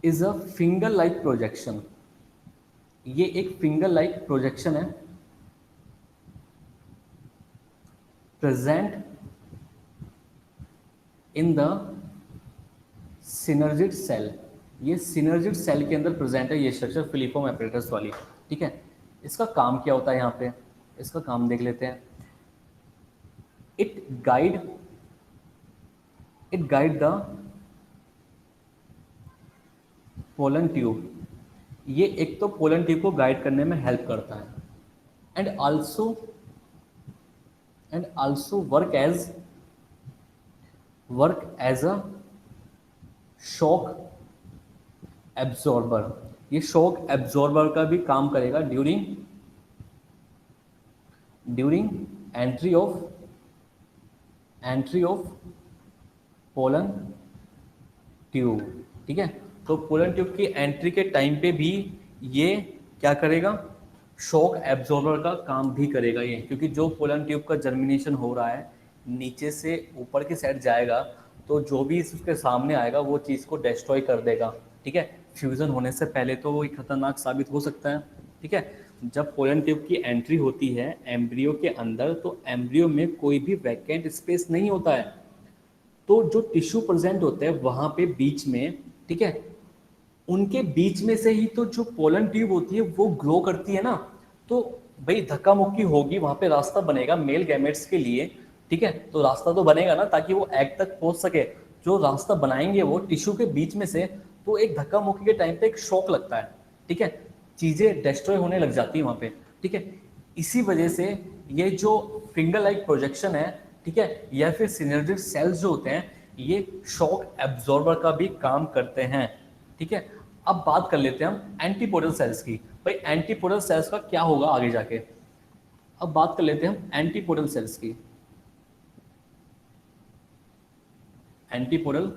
is a finger like projection. ये एक फिंगर लाइक प्रोजेक्शन है present in the synergid cell. ये सिनर्जिड सेल के अंदर प्रेजेंट है ये स्ट्रक्चर फिलीफॉर्म एपरेटस वाली, ठीक है। इसका काम क्या होता है यहाँ पे, इसका काम देख लेते हैं। It guide the pollen tube, ये एक तो पोलन ट्यूब को गाइड करने में हेल्प करता है, and also work as a shock absorber, ये शॉक एब्जॉर्बर का भी काम करेगा during entry of pollen tube. ठीक है, तो पोलन ट्यूब की एंट्री के टाइम पे भी ये क्या करेगा, शॉक एब्जॉर्बर का काम भी करेगा ये, क्योंकि जो पोलन ट्यूब का जर्मिनेशन हो रहा है नीचे से ऊपर की साइड जाएगा, तो जो भी उसके सामने आएगा वो चीज़ को डिस्ट्रॉय कर देगा। ठीक है, फ्यूज़न होने से पहले तो वो खतरनाक साबित हो सकता है। ठीक है, जब पोलन ट्यूब की एंट्री होती है एम्ब्रियो के अंदर, तो एम्ब्रियो में कोई भी वैकेंट स्पेस नहीं होता है, तो जो टिश्यू प्रेजेंट होते हैं वहाँ पे बीच में, ठीक है, उनके बीच में से ही तो जो पोलन ट्यूब होती है वो ग्रो करती है ना, तो भाई धक्का मुक्की होगी, वहाँ पे रास्ता बनेगा मेल गैमेट्स के लिए। ठीक है, तो रास्ता तो बनेगा ना ताकि वो एग तक पहुँच सके, जो रास्ता बनाएंगे वो टिश्यू के बीच में से, तो एक धक्का मुक्की के टाइम पे एक शॉक लगता है। ठीक है, चीज़ें डिस्ट्रॉय होने लग जाती है वहाँ पे। ठीक है, इसी वजह से ये जो फिंगर लाइक प्रोजेक्शन है, ठीक है, या फिर सिनर्जिक सेल्स जो होते हैं, ये शॉक एब्जॉर्बर का भी काम करते हैं। ठीक है, अब बात कर लेते हैं हम एंटीपोडल सेल्स की। भाई एंटीपोडल सेल्स का क्या होगा आगे जाके, अब बात कर लेते हैं हम एंटीपोडल सेल्स की। एंटीपोडल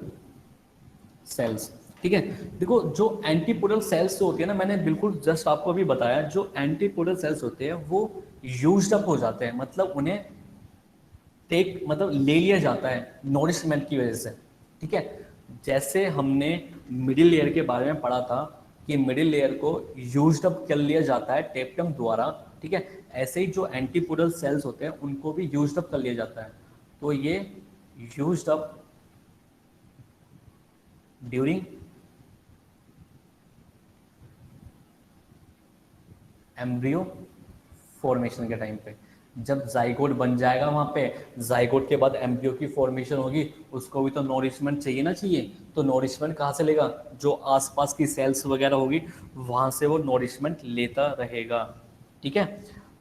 सेल्स, ठीक है, देखो जो एंटीपोडल सेल्स जो होती है ना, मैंने बिल्कुल जस्ट आपको अभी बताया, जो एंटीपोडल सेल्स होते हैं वो यूज्ड अप हो जाते हैं, मतलब उन्हें मतलब ले लिया जाता है नॉरिशमेंट की वजह से। ठीक है, जैसे हमने मिडिल लेयर के बारे में पढ़ा था कि मिडिल लेयर को यूज्ड अप कर लिया जाता है टेप्टम द्वारा। ठीक है, ऐसे ही जो एंटीपोडल सेल्स होते हैं उनको भी यूज्ड अप कर लिया जाता है, तो ये used up during embryo formation के टाइम पे, जब जाइगोट बन जाएगा वहाँ पे, जाइगोट के बाद एम्ब्रियो की फॉर्मेशन होगी, उसको भी तो नॉरिशमेंट चाहिए ना, चाहिए, तो नॉरिशमेंट कहाँ से लेगा, जो आसपास की सेल्स वगैरह होगी वहाँ से वो नॉरिशमेंट लेता रहेगा। ठीक है,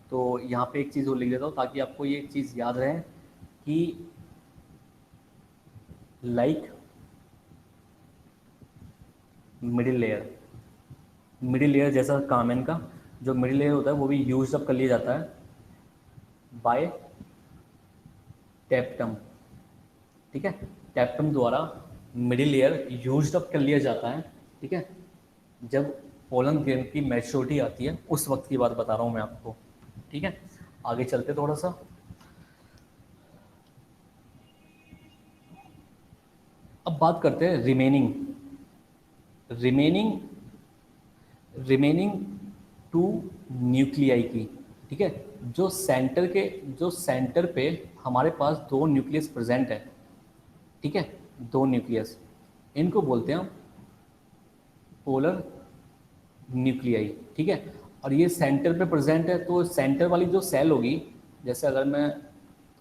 तो यहाँ पे एक चीज़ और लिख देता हूँ ताकि आपको ये चीज़ याद रहे कि लाइक मिडिल लेयर जैसा काम है इनका, जो मिडिल लेयर होता है वो भी यूज अप कर लिया जाता है बाय टेप्टम। ठीक है, टेप्टम द्वारा मिडिल लेयर यूज अप कर लिया जाता है। ठीक है, जब पोलन ग्रेन की मैच्योरिटी आती है उस वक्त की बात बता रहा हूँ मैं आपको। ठीक है, आगे चलते थोड़ा सा। अब बात करते हैं रिमेनिंग टू न्यूक्लियाई की। ठीक है, जो सेंटर पे हमारे पास दो न्यूक्लियस प्रेजेंट है। ठीक है, दो न्यूक्लियस, इनको बोलते हैं हम पोलर न्यूक्लियाई। ठीक है, और ये सेंटर पे प्रेजेंट है, तो सेंटर वाली जो सेल होगी, जैसे अगर मैं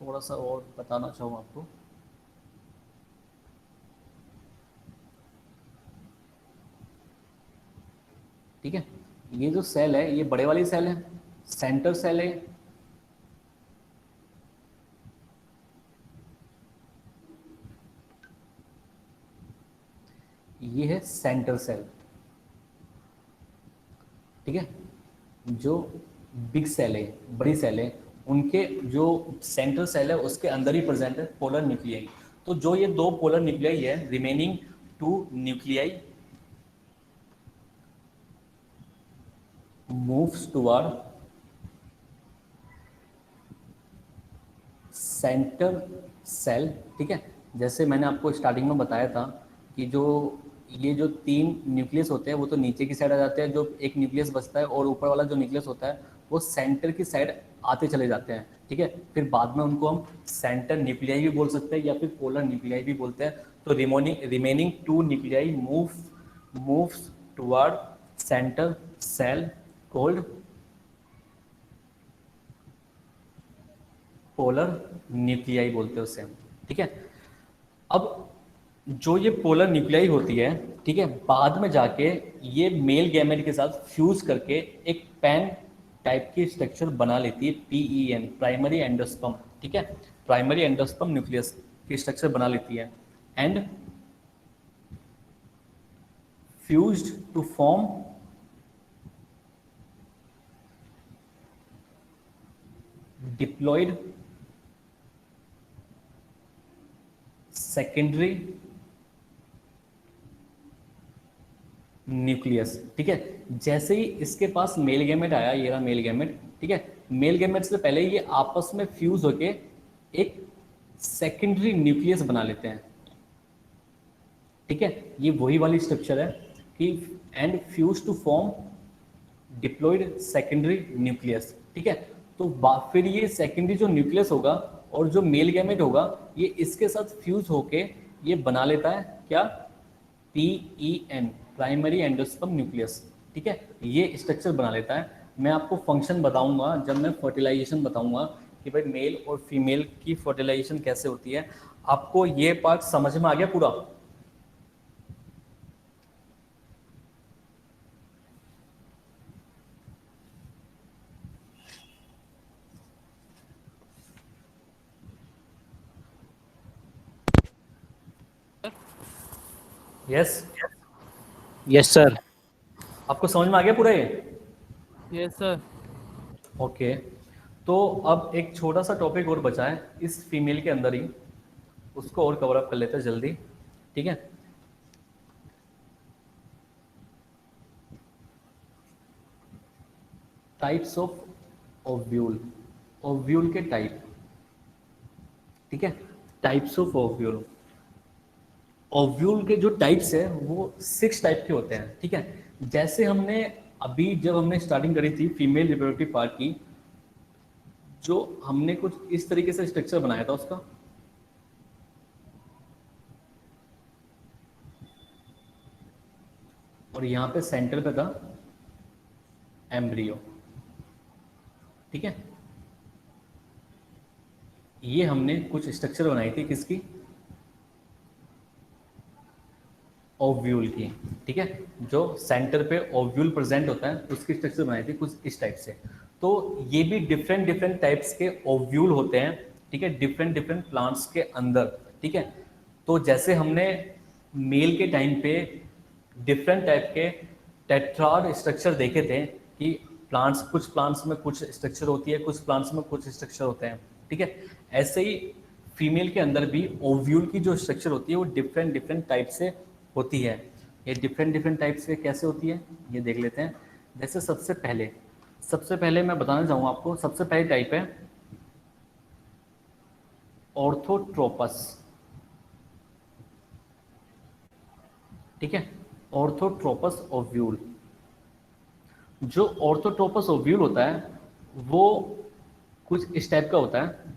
थोड़ा सा और बताना चाहूँ आपको, ठीक है, ये जो सेल है ये बड़े वाली सेल है, सेंटर सेल है, ये है सेंटर सेल। ठीक है, जो बिग सेल है, बड़ी सेल है, उनके जो सेंट्रल सेल है उसके अंदर ही प्रेजेंट है पोलर न्यूक्लियाई। तो जो ये दो पोलर न्यूक्लियाई है, remaining two nuclei moves toward centre cell. ठीक है, जैसे मैंने आपको स्टार्टिंग में बताया था कि ये जो तीन न्यूक्लियस होते हैं वो तो नीचे की साइड आ जाते हैं, जो एक न्यूक्लियस बचता है, और ऊपर वाला जो न्यूक्लियस होता है वो सेंटर की साइड आते चले जाते हैं। ठीक है, फिर बाद में उनको हम सेंटर न्यूक्लियाई भी बोल सकते हैं या फिर पोलर न्यूक्लियाई भी बोलते हैं। तो remaining two nuclei moves toward centre cell called polar nuclei बोलते हैं उसे, ठीक है। अब जो ये पोलर न्यूक्लियाई होती है, ठीक है, बाद में जाके ये मेल गैमेट के साथ फ्यूज करके एक पेन टाइप की स्ट्रक्चर बना लेती है, PEN, प्राइमरी एंडोस्पर्म, ठीक है, प्राइमरी एंडोस्पर्म न्यूक्लियस की स्ट्रक्चर बना लेती है and fused to form diploid secondary nucleus, ठीक है। जैसे ही इसके पास मेल गैमेट आया, ये रहा मेल गैमेट, ठीक है, मेल गैमेट से पहले ये आपस में फ्यूज होके एक सेकेंडरी न्यूक्लियस बना लेते हैं, ठीक है। ये वही वाली स्ट्रक्चर है कि and fuse to form diploid secondary nucleus, ठीक है। तो फिर ये सेकेंडरी जो न्यूक्लियस होगा और जो मेल गैमेट होगा ये इसके साथ फ्यूज होके ये बना लेता है क्या, PEN, प्राइमरी एंडोस्पर्म न्यूक्लियस, ठीक है, ये स्ट्रक्चर बना लेता है। मैं आपको फंक्शन बताऊंगा जब मैं फर्टिलाइजेशन बताऊंगा कि भाई मेल और फीमेल की फर्टिलाइजेशन कैसे होती है। आपको ये पार्ट समझ में आ गया पूरा? Yes, yes sir. आपको समझ में आ गया पूरा ये? Yes sir. ओके, तो अब एक छोटा सा टॉपिक और बचा है इस फीमेल के अंदर ही, उसको और कवर अप कर लेते हैं जल्दी, ठीक है। टाइप्स ऑफ ओव्यूल, ओव्यूल के टाइप, ठीक है, टाइप्स ऑफ ओव्यूल। ओव्यूल के जो टाइप्स है वो 6 टाइप के होते हैं, ठीक है। जैसे हमने अभी जब हमने स्टार्टिंग करी थी फीमेल रिप्रोडक्टिव पार्ट की, जो हमने कुछ इस तरीके से स्ट्रक्चर बनाया था उसका, और यहाँ पे सेंटर पे था एम्ब्रियो, ठीक है। ये हमने कुछ स्ट्रक्चर बनाई थी किसकी, ओव्यूल की, ठीक है। जो सेंटर पे ओव्यूल प्रेजेंट होता है उसकी स्ट्रक्चर बनाई थी कुछ इस टाइप से। तो ये भी डिफरेंट डिफरेंट टाइप्स के ओव्यूल होते हैं, ठीक है, डिफरेंट डिफरेंट प्लांट्स के अंदर, ठीक है। तो जैसे हमने मेल के टाइम पे डिफरेंट टाइप के टेट्राड स्ट्रक्चर देखे थे कि प्लांट्स, कुछ प्लांट्स में कुछ स्ट्रक्चर होती है, कुछ प्लांट्स में कुछ स्ट्रक्चर होते हैं, ठीक है। ऐसे ही फीमेल के अंदर भी ओव्यूल की जो स्ट्रक्चर होती है वो डिफरेंट डिफरेंट टाइप से होती है। ये डिफरेंट डिफरेंट टाइप्स के कैसे होती है ये देख लेते हैं। जैसे सबसे पहले मैं बताना चाहूँगा आपको, सबसे पहली टाइप है ऑर्थोट्रोपस, ठीक है, ऑर्थोट्रोपस ओव्यूल। जो ऑर्थोट्रोपस ओव्यूल होता है वो कुछ इस टाइप का होता है,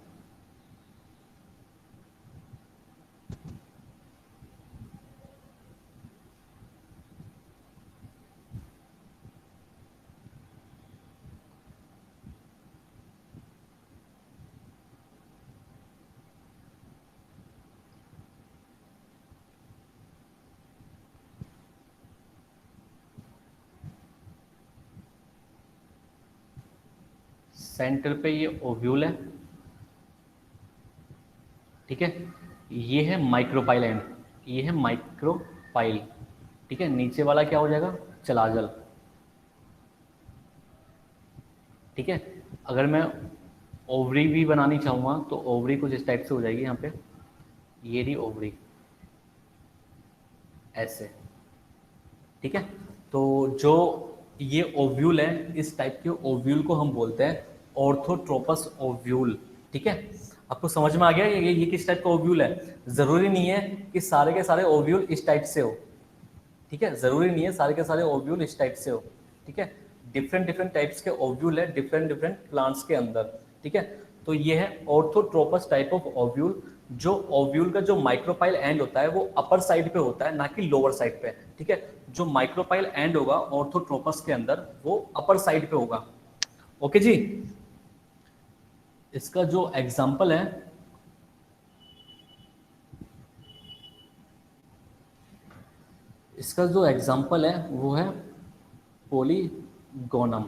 सेंटर पे ये ओव्यूल है, ठीक है। ये है माइक्रोपाइल एंड, ये है माइक्रोपाइल, ठीक है। नीचे वाला क्या हो जाएगा, चलाजल, ठीक है। अगर मैं ओवरी भी बनानी चाहूँगा तो ओवरी कुछ इस टाइप से हो जाएगी, यहाँ पे ये रही ओवरी, ऐसे, ठीक है। तो जो ये ओव्यूल है, इस टाइप के ओव्यूल को हम बोलते हैं ऑर्थोट्रोपस ओव्यूल, ठीक है। आपको समझ में आ गया ये किस टाइप का ओव्यूल है? जरूरी नहीं है कि सारे के सारे ओव्यूल इस टाइप से हो, ठीक है, जरूरी नहीं है सारे के सारे ओव्यूल इस टाइप से हो, ठीक है। डिफरेंट डिफरेंट टाइप्स के ओव्यूल है डिफरेंट डिफरेंट प्लांट्स के अंदर, ठीक है। तो ये है ऑर्थोट्रोपस टाइप ऑफ ओव्यूल। जो ओव्यूल का जो माइक्रोपाइल एंड होता है वो अपर साइड पे होता है, ना कि लोअर साइड पे, ठीक है। जो माइक्रोपाइल एंड होगा ऑर्थोट्रोपस के अंदर वो अपर साइड पे होगा, ओके जी। इसका जो एग्जाम्पल है, इसका जो एग्जाम्पल है वो है पॉलीगोनम।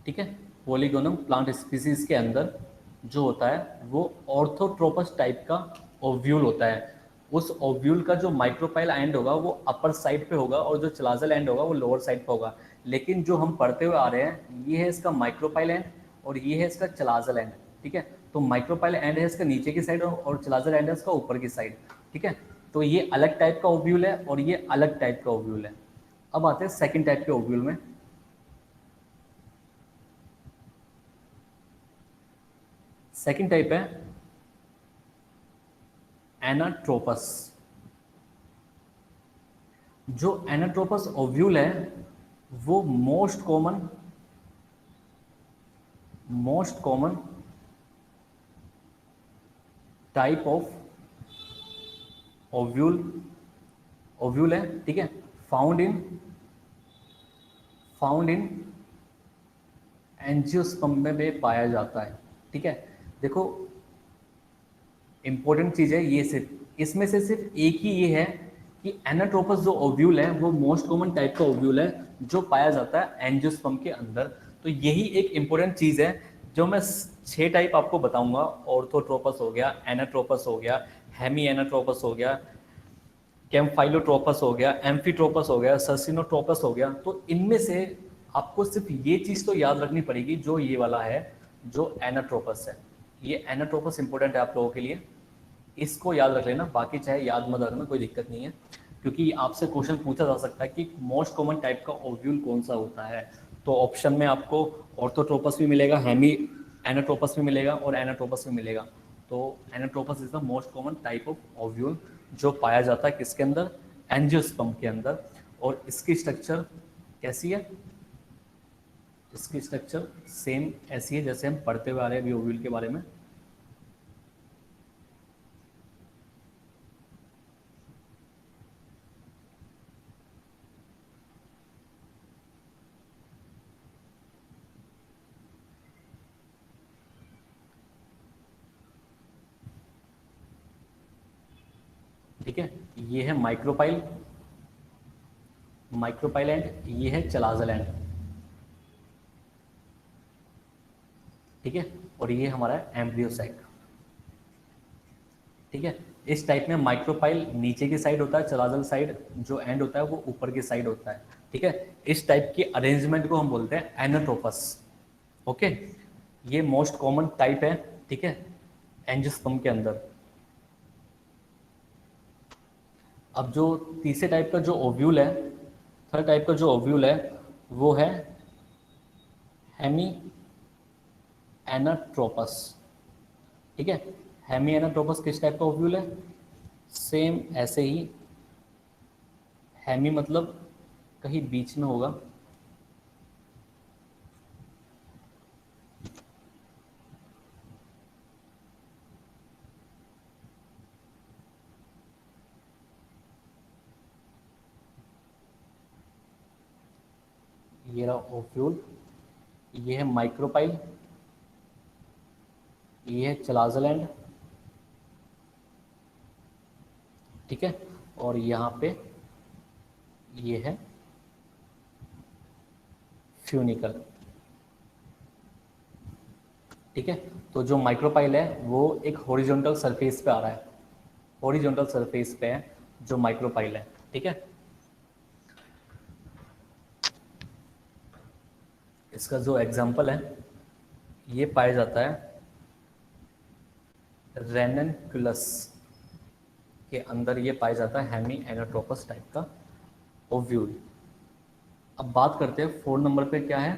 ठीक है, पॉलीगोनम प्लांट स्पीसीज के अंदर जो होता है वो ऑर्थोट्रोपस टाइप का ओव्यूल होता है। उस ओव्यूल का जो माइक्रोपाइल एंड होगा वो अपर साइड पे होगा और जो चलाजल एंड होगा वो लोअर साइड पे होगा। लेकिन जो हम पढ़ते हुए आ रहे हैं ये है इसका माइक्रोपाइल एंड और ये है इसका चलाजल एंड। ठीक है, तो माइक्रोपाइल एंड है इसका नीचे की साइड और चलाजल एंड है इसका ऊपर की साइड। ठीक है, तो ये अलग टाइप का ओव्यूल है और ये अलग टाइप का ओव्यूल है। अब आते हैं सेकंड टाइप के ओव्यूल में। सेकंड टाइप है एनाट्रोपस। जो एनाट्रोपस ओव्यूल है वो most common type of ovule है। ठीक है, फाउंड इन एंजियोस्पर्म में भी पाया जाता है। ठीक है, देखो इंपॉर्टेंट चीज है ये, सिर्फ इसमें से सिर्फ एक ही ये है कि एनाट्रोपस जो ओव्यूल है वो मोस्ट कॉमन टाइप का ओव्यूल है जो पाया जाता है एंजियोस्पर्म के अंदर। तो यही एक इंपॉर्टेंट चीज है जो मैं 6 टाइप आपको बताऊंगा। ऑर्थोट्रोपस हो गया, एनाट्रोपस हो गया, हेमी एनाट्रोपस हो गया, कैम्फाइलोट्रोपस हो गया, एम्फीट्रोपस हो गया, सर्सिनोट्रोपस हो गया। तो इनमें से आपको सिर्फ ये चीज तो याद रखनी पड़ेगी जो ये वाला है, जो एनाट्रोपस है। ये एनाट्रोपस इंपॉर्टेंट है आप लोगों के लिए, इसको याद रख लेना। बाकी चाहे याद मत रखना, कोई दिक्कत नहीं है, क्योंकि आपसे क्वेश्चन पूछा जा सकता है कि मोस्ट कॉमन टाइप का ओव्यूल कौन सा होता है। तो ऑप्शन में आपको ऑर्थोट्रोपस भी मिलेगा, हेमी एनाट्रोपस भी मिलेगा और एनाट्रोपस भी मिलेगा। तो anatropous is the most common type of ovule जो पाया जाता है किसके अंदर, एंजियोस्पर्म के अंदर। और इसकी स्ट्रक्चर कैसी है, इसकी स्ट्रक्चर सेम ऐसी है जैसे हम पढ़ते हुए आ रहे हैं अभी ओव्यूल के बारे में। ठीक है, ये है माइक्रोपाइल एंड, ये है चलाजल एंड। ठीक है, और ये हमारा एम्ब्रियो सैक। ठीक है, इस टाइप में माइक्रोपाइल नीचे की साइड होता है, चलाजल साइड जो एंड होता है वो ऊपर की साइड होता है। ठीक है, इस टाइप की अरेंजमेंट को हम बोलते हैं एनाट्रोपस। ओके, ये मोस्ट कॉमन टाइप है। ठीक है, एंजियोस्पर्म के अंदर। अब जो तीसरे टाइप का जो ओव्यूल है, थर्ड टाइप का जो ओव्यूल है वो है हेमी एनाट्रोपस। ठीक है, हेमी एनाट्रोपस किस टाइप का ओव्यूल है, सेम ऐसे ही, हेमी मतलब कहीं बीच में होगा, ये रहा ओव्यूल, ये है माइक्रोपाइल, ये है चलाजल एंड। ठीक है, और यहाँ पे ये है फ्यूनिकल। ठीक है, तो जो माइक्रोपाइल है वो एक हॉरिजॉन्टल सरफेस पे आ रहा है, हॉरिजॉन्टल सरफेस पे है जो माइक्रोपाइल है। ठीक है, इसका जो एग्जाम्पल है ये पाया जाता है रेननकुलस के अंदर, ये पाया जाता है हेमी एनाट्रोपस टाइप का ओव्यूल। अब बात करते हैं 4 नंबर पे क्या है,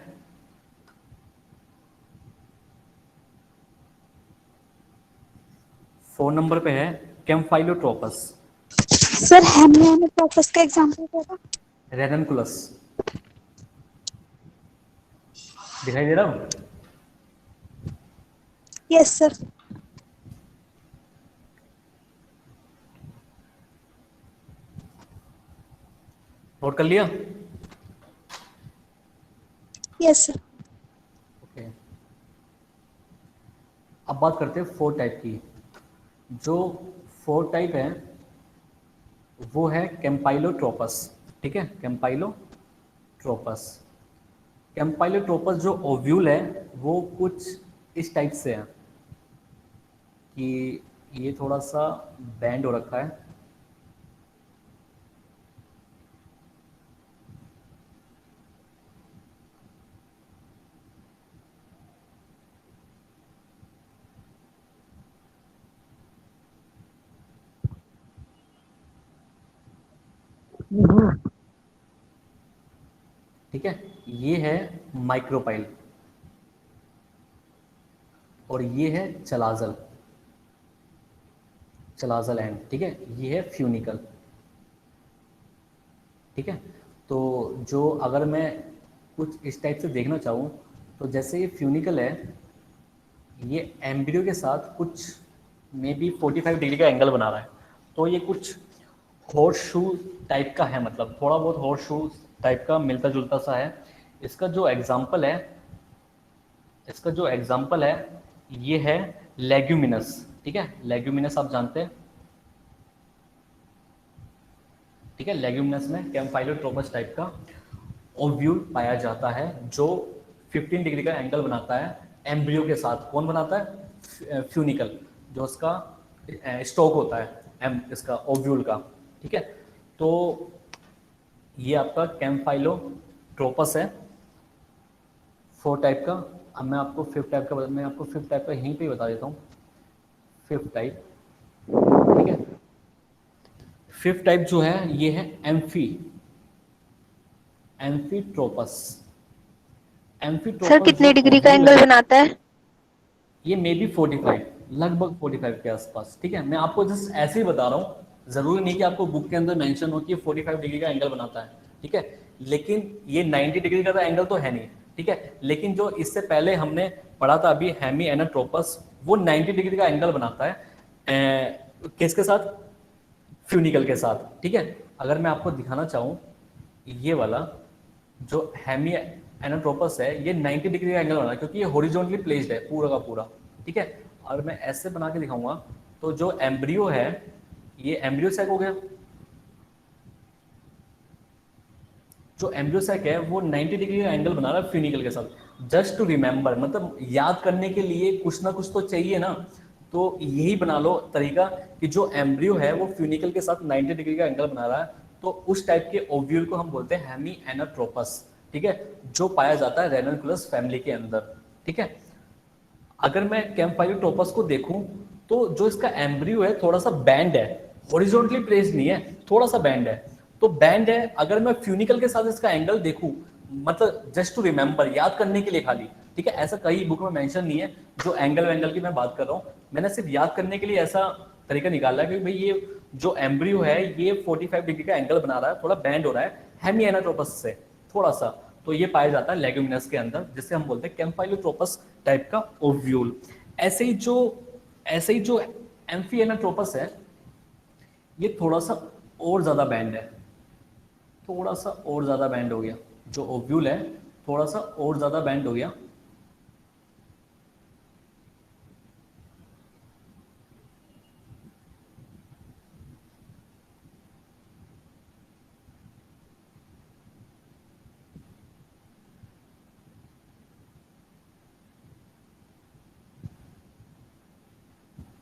फोर नंबर पे है कैम्फाइलोट्रोपस। सर हेमियोट्रोपस का एग्जांपल क्या था? रेननकुलस दिखाई दे रहा हूँ? Yes sir. नोट कर लिया? Yes sir. ओके, अब बात करते हैं 4 टाइप की। जो 4 टाइप है वो है कैम्पाइलोट्रोपस, ठीक है, कैम्पाइलोट्रोपस। कैम्पाइलोट्रोपस जो ओव्यूल है वो कुछ इस टाइप से है कि ये थोड़ा सा बैंड हो रखा है, ठीक है। ये है माइक्रोपाइल और ये है चलाजल, चलाजल एंड, ठीक है। ये है फ्यूनिकल, ठीक है। तो जो अगर मैं कुछ इस टाइप से देखना चाहूँ तो जैसे ये फ्यूनिकल है, ये एम्ब्रियो के साथ कुछ मे बी 45 डिग्री का एंगल बना रहा है, तो ये कुछ हॉर्स शू टाइप का है, मतलब थोड़ा बहुत हॉर्स शू टाइप का मिलता जुलता सा है। इसका जो एग्जाम्पल है, इसका जो एग्जाम्पल है ये है लेग्यूमिनस, ठीक है। लेग्यूमिनस आप जानते हैं, ठीक है। लेग्यूमिनस में कैम्पाइलोट्रोपस टाइप का ओव्यूल पाया जाता है जो 15 डिग्री का एंगल बनाता है एम्ब्रियो के साथ। कौन बनाता है? फ्यूनिकल, जो उसका स्टॉक होता है इसका ओव्यूल का, ठीक है। तो ये आपका कैम्पाइलोट्रोपस है 4 टाइप का। अब मैं आपको 5th टाइप का यहीं पे ही बता देता हूँ। 5th टाइप, ठीक है। 5th टाइप जो है ये है एम्फीट्रोपस। सर कितने डिग्री का एंगल बनाता है? ये मे बी 45, लगभग 45 के आसपास, ठीक है। मैं आपको जस्ट ऐसे ही बता रहा हूँ, जरूरी नहीं कि आपको बुक के अंदर मेंशन हो कि 45 डिग्री का एंगल बनाता है, ठीक है। लेकिन ये 90 डिग्री का तो एंगल तो है नहीं, ठीक है। लेकिन जो इससे पहले हमने पढ़ा था अभी हेमीएनाट्रोपस, वो 90 डिग्री का एंगल बनाता है किसके साथ? फ्यूनिकल के साथ, ठीक है। अगर मैं आपको दिखाना चाहूँ, ये वाला जो हेमीएनाट्रोपस है ये 90 डिग्री का एंगल बना है क्योंकि ये हॉरिजॉन्टली प्लेस्ड है पूरा का पूरा, ठीक है। और मैं ऐसे बना के दिखाऊंगा तो जो एम्ब्रियो है ये एम्ब्रियो सैक हो गया, जो एम्ब्रियो सैक है वो 90 डिग्री का एंगल बना रहा है फ्यूनिकल के साथ। जस्ट टू रिमेंबर, मतलब याद करने के लिए कुछ ना कुछ तो चाहिए ना, तो यही बना लो तरीका कि जो एम्ब्रियो है वो फ्यूनिकल के साथ 90 डिग्री का एंगल बना रहा है, तो उस टाइप के ओव्यूल को हम बोलते हैं हेमीएनाट्रोपस, ठीक है, जो पाया जाता है रेननकुलस फैमिली के अंदर, ठीक है। अगर मैं कैम्पाइलोट्रोपस को देखूं तो जो इसका एम्ब्रियो है थोड़ा सा बैंड है, हॉरिजॉन्टली प्लेस्ड नहीं है, थोड़ा सा बैंड है। तो बैंड है, अगर मैं फ्यूनिकल के साथ इसका एंगल देखूं, मतलब जस्ट टू रिमेंबर, याद करने के लिए खाली, ठीक है। ऐसा कहीं बुक में मेंशन नहीं है जो एंगल की मैं बात कर रहा हूँ, मैंने सिर्फ याद करने के लिए ऐसा तरीका निकाला है कि भाई ये जो एम्ब्रियो है ये 45 डिग्री का एंगल बना रहा है, थोड़ा बैंड हो रहा है हेमीएनाट्रोपस से थोड़ा सा, तो ये पाया जाता है लेग्यूमिनस के अंदर, जिसे हम बोलते हैं कैम्पाइलोट्रोपस टाइप का ओव्यूल। ऐसे ही जो एम्फिएनाट्रोपस है ये थोड़ा सा और ज्यादा बैंड है, थोड़ा सा और ज्यादा बैंड हो गया, जो ओव्यूल है थोड़ा सा और ज्यादा बैंड हो गया।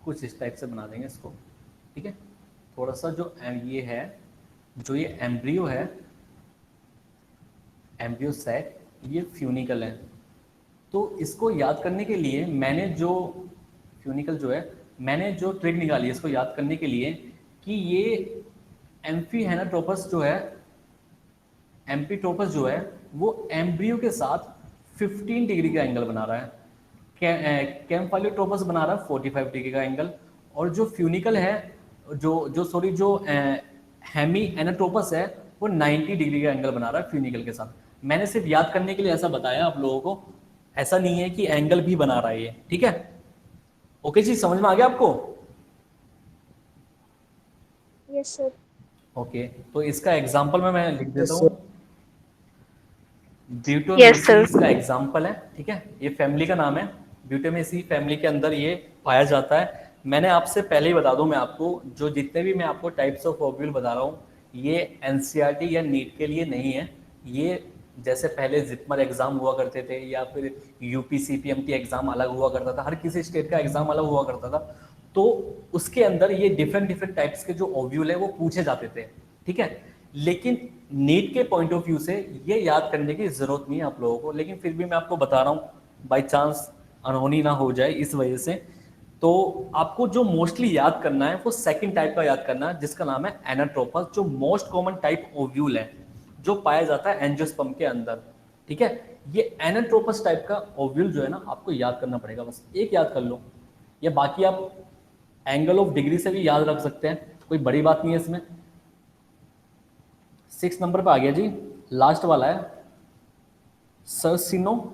कुछ इस टाइप से बना देंगे इसको, ठीक है। थोड़ा सा जो ये है, जो ये एम्ब्रियो है, एम्ब्रियो सैक, ये फ्यूनिकल है। तो इसको याद करने के लिए मैंने जो फ्यूनिकल जो है, मैंने जो ट्रिक निकाली है इसको याद करने के लिए कि ये एम्फीहेनाट्रोपस जो है, एम्पीट्रोपस जो है वो एम्ब्रियो के साथ 15 डिग्री का एंगल बना रहा है, कैम्पाइलोट्रोपस बना रहा है 45 डिग्री का एंगल, और जो फ्यूनिकल है, जो हेमीएनाट्रोपस है वो 90 डिग्री का एंगल बना रहा है फ्यूनिकल के साथ। मैंने सिर्फ याद करने के लिए ऐसा बताया आप लोगों को, ऐसा नहीं है कि एंगल भी बना रहा है ये, ठीक है। ओके जी, समझ में आ गया आपको? Yes sir. ओके, तो इसका एग्जाम्पल मैं लिख देता Yes, हूँ। Yes, sir. इसका एग्जाम्पल है, ठीक है, ये फैमिली का नाम है ब्यूटेमेसी फैमिली के अंदर ये पाया जाता है। मैंने आपसे पहले ही बता दूं, मैं आपको जो जितने भी मैं आपको टाइप्स ऑफ ओव्यूल बता रहा हूँ ये एनसीईआरटी या नीट के लिए नहीं है। ये जैसे पहले जिपमर एग्जाम हुआ करते थे या फिर यूपीसीपीएमटी एग्जाम अलग हुआ करता था, हर किसी स्टेट का एग्जाम अलग हुआ करता था, तो उसके अंदर ये डिफरेंट डिफरेंट टाइप्स के जो ओव्यूल है वो पूछे जाते थे, ठीक है। लेकिन नीट के पॉइंट ऑफ व्यू से ये याद करने की जरूरत नहीं है आप लोगों को, लेकिन फिर भी मैं आपको बता रहा हूँ बाई चांस अनहोनी ना हो जाए इस वजह से। तो आपको जो मोस्टली याद करना है वो सेकंड टाइप का याद करना है, जिसका नाम है एनाट्रोपस, जो मोस्ट कॉमन टाइप ओव्यूल है जो पाया जाता है एंजियोस्पर्म के अंदर, ठीक है। ये एनाट्रोपस टाइप का ओव्यूल जो है ना आपको याद करना पड़ेगा, बस एक याद कर लो, या बाकी आप एंगल ऑफ डिग्री से भी याद रख सकते हैं, कोई बड़ी बात नहीं है इसमें। 6 नंबर पे आ गया जी, लास्ट वाला है सर्सिनोट्रोपस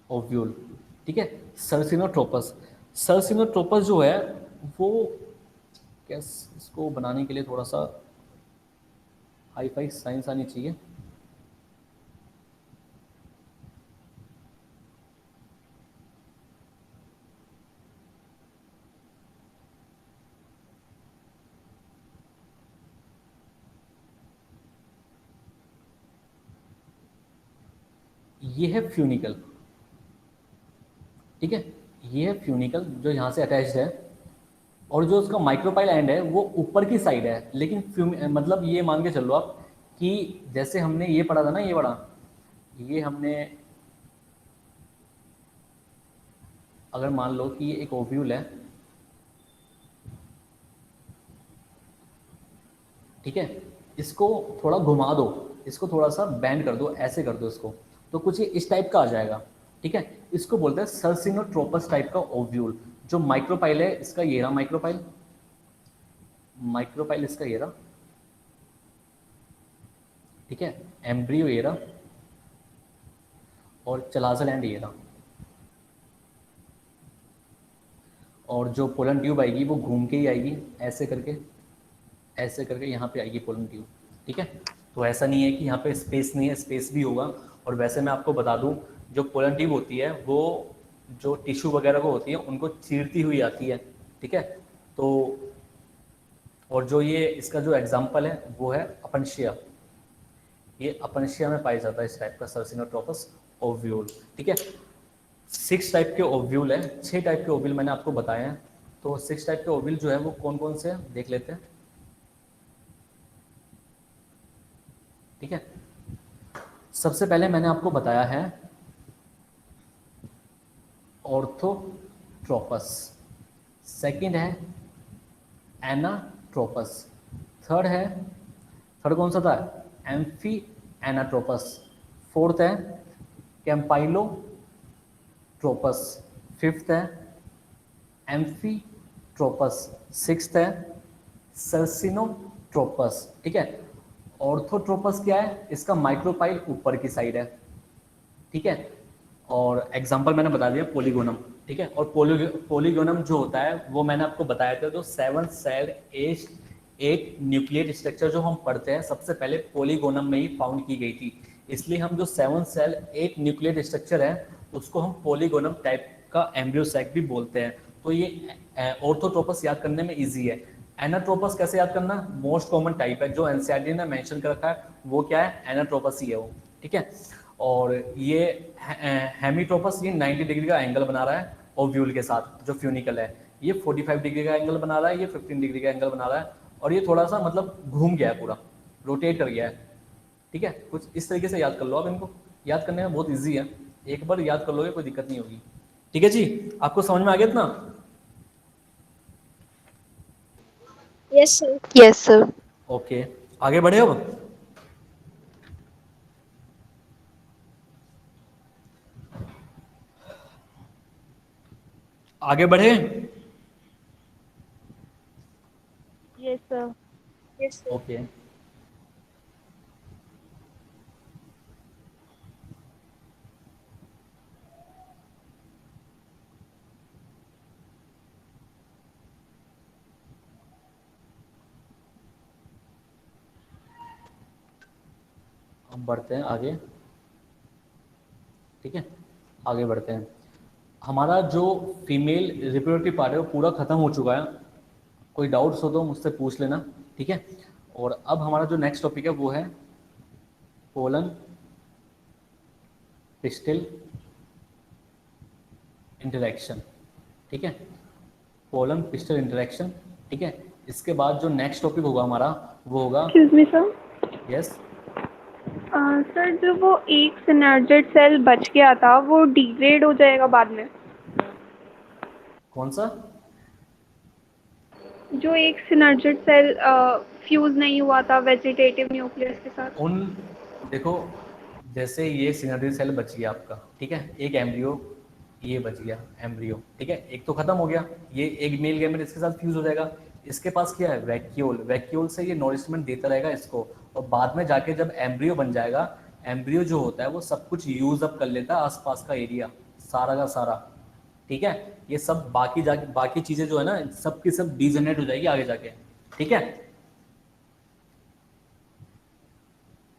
ओव्यूल, ठीक है। सर्सिनोट्रोपस, सर्सिनोट्रोपस जो है वो कैसे, इसको बनाने के लिए थोड़ा सा हाई फाई साइंस आनी चाहिए। ये है फ्यूनिकल, ठीक है, ये है फ्यूनिकल जो यहाँ से अटैच्ड है, और जो उसका माइक्रोपाइल एंड है वो ऊपर की साइड है। लेकिन मतलब ये मान के चलो आप कि जैसे हमने ये पढ़ा था ना, ये पढ़ा, ये हमने अगर मान लो कि ये एक ओव्यूल है, ठीक है, इसको थोड़ा घुमा दो, इसको थोड़ा सा बैंड कर दो, ऐसे कर दो इसको, तो कुछ ये इस टाइप का आ जाएगा, ठीक है। इसको बोलते हैं सर्सिनोट्रोपस टाइप का ओव्यूल। जो माइक्रोपाइल है इसका ये रहा, माइक्रोपाइल, माइक्रोपाइल इसका ये रहा, ठीक है, एम्ब्रियो ये रहा, और चलाजल एंड ये रहा, और जो पोलन ट्यूब आएगी वो घूम के ही आएगी, ऐसे करके, ऐसे करके यहाँ पे आएगी पोलन ट्यूब, ठीक है। तो ऐसा नहीं है कि यहाँ पे स्पेस नहीं है, स्पेस भी होगा। और वैसे मैं आपको बता दूँ, जो पोलन ट्यूब होती है वो जो टिश्यू वगैरह को होती है उनको चीरती हुई आती है, ठीक है। तो और जो ये इसका जो एग्जाम्पल है वो है अपनशिया, ये अपनशिया में पाया जाता है इस टाइप का सर्सिनोट्रोपस ओव्यूल, ठीक है। 6 टाइप के ओव्यूल है, 6 टाइप के ओव्यूल मैंने आपको बताए हैं। तो 6 टाइप के ओव्यूल जो है वो कौन कौन से हैं देख लेते हैं, ठीक है। सबसे पहले मैंने आपको बताया है ऑर्थोट्रोपस, सेकंड है एनाट्रोपस, थर्ड कौन सा था, एम्फी एनाट्रोपस, फोर्थ है कैम्पाइलोट्रोपस, फिफ्थ है एम्फीट्रोपस, सिक्स्थ है सर्सिनोट्रोपस, ठीक है। ऑर्थोट्रोपस क्या है, इसका माइक्रोपाइल ऊपर की साइड है, ठीक है। और एग्जांपल मैंने बता दिया पोलीगोनम, ठीक है। और पोलीगोनम जो होता है वो मैंने आपको बताया था, जो 7 सेल 8 न्यूक्लियर स्ट्रक्चर जो हम पढ़ते हैं सबसे पहले पोलीगोनम में ही फाउंड की गई थी, इसलिए हम जो 7 सेल 8 न्यूक्लियर स्ट्रक्चर है उसको हम पोलीगोनम टाइप का एम्ब्रियो सैक भी बोलते हैं। तो ये ऑर्थोट्रोपस याद करने में इजी है। एनाट्रोपस कैसे याद करना, मोस्ट कॉमन टाइप है जो एनसीईआरटी ने मेंशन कर रखा है वो क्या है, एनाट्रोपस ही है वो, ठीक है। और ये हेमीट्रोपस ये 90 डिग्री का एंगल बना रहा है ओव्यूल के साथ, जो फ्यूनिकल है ये 45 डिग्री का एंगल बना रहा है, ये 15 डिग्री का एंगल बना रहा है, और ये थोड़ा सा मतलब घूम गया है, पूरा रोटेट कर गया है, ठीक है। कुछ इस तरीके से याद कर लो आप, इनको याद करने में बहुत ईजी है, एक बार याद कर लोगे कोई दिक्कत नहीं होगी, ठीक है जी। आपको समझ में आ गया इतना? Yes, sir. Yes, sir. Okay, आगे बढ़े अब। आगे बढ़े, Yes, sir. Yes, sir. Okay. हम बढ़ते हैं आगे। ठीक है, आगे बढ़ते हैं। हमारा जो फीमेल रिप्रोडक्टिव पार्ट है वो पूरा खत्म हो चुका है। कोई डाउट्स हो तो मुझसे पूछ लेना, ठीक है। और अब हमारा जो नेक्स्ट टॉपिक है वो है पोलन पिस्टिल इंटरेक्शन, ठीक है, पोलन पिस्टिल इंटरेक्शन, ठीक है। इसके बाद जो नेक्स्ट टॉपिक होगा हमारा वो होगा, excuse me sir. Yes, sir जो वो एक सिनर्जिड सेल बच गया था वो डिग्रेड हो जाएगा बाद में। कौन सा? जो एक सिनर्जिड सेल फ्यूज नहीं हुआ था वेजिटेटिव न्यूक्लियस के साथ। उन देखो, जैसे ये सिनर्जी सेल बच गया आपका, ठीक है, एक एम्ब्रियो ये बच गया एम्ब्रियो, ठीक है, एक तो खत्म हो गया, ये एक मेल गैमेट इसके साथ फ्यूज हो जाएगा। इसके पास क्या है? वैक्यूल, वैक्यूल से ये नॉरिशमेंट देता रहेगा इसको, और बाद में जाके जब एम्ब्रियो बन जाएगा, एम्ब्रियो जो होता है वो सब कुछ यूज अप कर लेता है, आसपास का एरिया सारा का सारा, ठीक है। ये सब बाकी चीजें जो है ना, सब की सब डिजेनरेट हो जाएगी आगे जाके, ठीक है।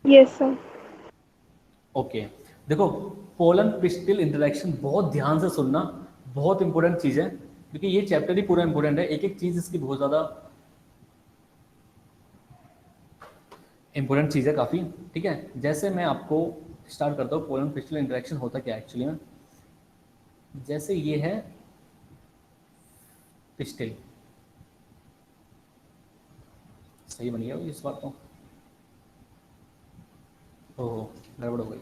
Yes sir. ओके, देखो पोलन पिस्टिल इंटरेक्शन बहुत ध्यान से सुनना, बहुत इंपॉर्टेंट चीज है, क्योंकि ये चैप्टर ही पूरा इंपॉर्टेंट है, एक एक चीज इसकी बहुत ज्यादा इंपॉर्टेंट चीज है काफी, ठीक है। जैसे मैं आपको स्टार्ट करता हूँ, पोलन पिस्टिल इंटरेक्शन होता क्या है एक्चुअली में। जैसे ये है पिस्टिल, सही बन गया इस बात तो, ओह गड़बड़ हो गई।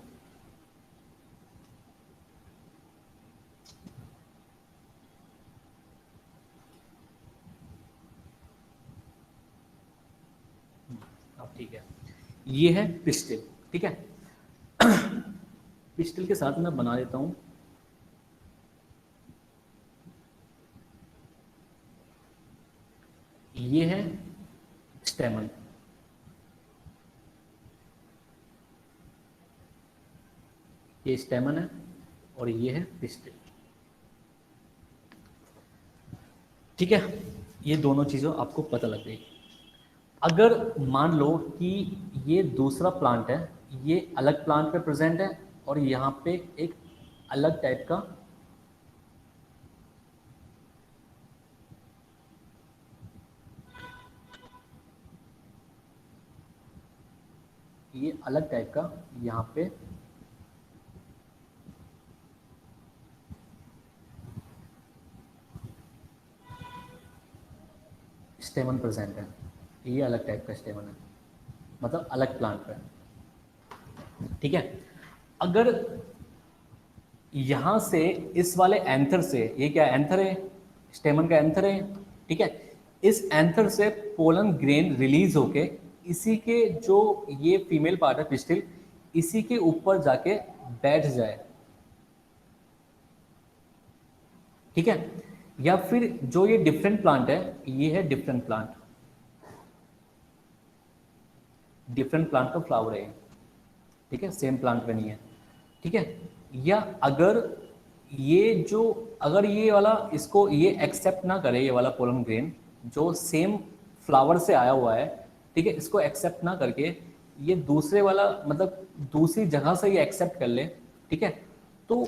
अब ठीक है, ये है पिस्टिल, ठीक है। पिस्टिल के साथ मैं बना देता हूं, ये है स्टेमन, ये स्टेमन है और ये है पिस्टिल, ठीक है। ये दोनों चीज़ों आपको पता लग गई। अगर मान लो कि ये दूसरा प्लांट है, ये अलग प्लांट पे प्रेजेंट है और यहाँ पे एक अलग टाइप का ये अलग टाइप का यहाँ पे स्टेमन प्रेजेंट है, ये अलग टाइप का स्टेमन है, मतलब अलग प्लांट पे, ठीक है। अगर यहां से इस वाले एंथर से, ये क्या एंथर है, स्टेमन का एंथर है, ठीक है, इस एंथर से पोलन ग्रेन रिलीज होके इसी के जो ये फीमेल पार्ट है पिस्टिल, इसी के ऊपर जाके बैठ जाए, ठीक है। या फिर जो ये डिफरेंट प्लांट है, ये है डिफरेंट प्लांट, डिफरेंट प्लांट का फ्लावर है, ठीक है, सेम प्लांट पे नहीं है, ठीक है। या अगर ये वाला इसको ये एक्सेप्ट ना करे, ये वाला पोलन ग्रेन जो सेम फ्लावर से आया हुआ है, ठीक है, इसको एक्सेप्ट ना करके ये दूसरे वाला मतलब दूसरी जगह से ये एक्सेप्ट कर ले, ठीक है, तो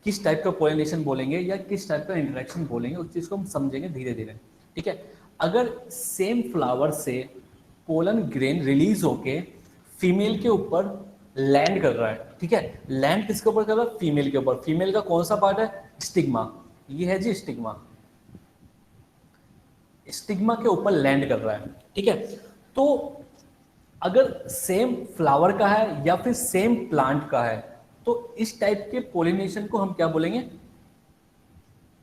किस टाइप का पोलिनेशन बोलेंगे या किस टाइप का इंटरेक्शन बोलेंगे, उस चीज को हम समझेंगे धीरे धीरे, ठीक है। अगर सेम फ्लावर से पोलन ग्रेन रिलीज होके फीमेल के ऊपर लैंड कर रहा है, ठीक है, लैंड किसके ऊपर कर रहा है? फीमेल के ऊपर। फीमेल का कौन सा पार्ट है? स्टिग्मा, ये है जी स्टिग्मा, स्टिग्मा के ऊपर लैंड कर रहा है, ठीक है। तो अगर सेम फ्लावर का है या फिर सेम प्लांट का है, तो इस टाइप के पोलिनेशन को हम क्या बोलेंगे?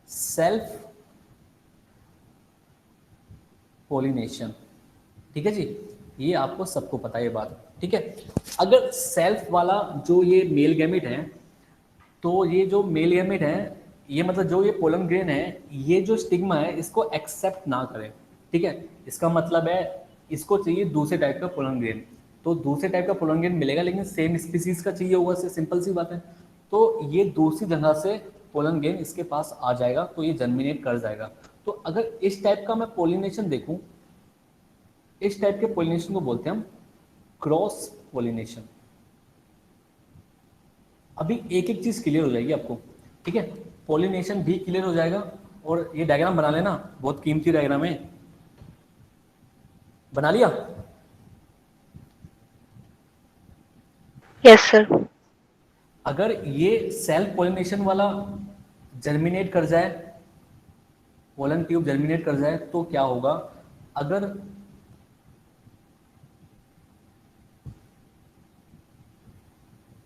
सेल्फ पोलिनेशन, ठीक है जी, ये आपको सबको पता है ये बात, ठीक है। अगर सेल्फ वाला जो ये मेल गैमेट है, तो ये जो मेल गैमेट है, ये मतलब जो ये पोलन ग्रेन है, ये जो स्टिग्मा है इसको एक्सेप्ट ना करे, ठीक है। इसका मतलब है इसको चाहिए दूसरे टाइप का पोलन ग्रेन, तो दूसरे टाइप का पोलन ग्रेन मिलेगा, लेकिन सेम स्पीसीज का चाहिए होगा, से सिंपल सी बात है। तो ये दूसरी जगह से पोलन ग्रेन इसके पास आ जाएगा, तो ये जर्मिनेट कर जाएगा। तो अगर इस टाइप का मैं पोलिनेशन देखूं, इस टाइप के पोलिनेशन को बोलते हैं हम क्रॉस पोलिनेशन। अभी एक एक चीज क्लियर हो जाएगी आपको, ठीक है। पॉलिनेशन भी क्लियर हो जाएगा, और ये डायग्राम बना लेना, बहुत कीमती डायग्राम है। बना लिया? Yes sir. अगर ये सेल्फ पॉलिनेशन वाला जर्मिनेट कर जाए, पोलन ट्यूब जर्मिनेट कर जाए, तो क्या होगा?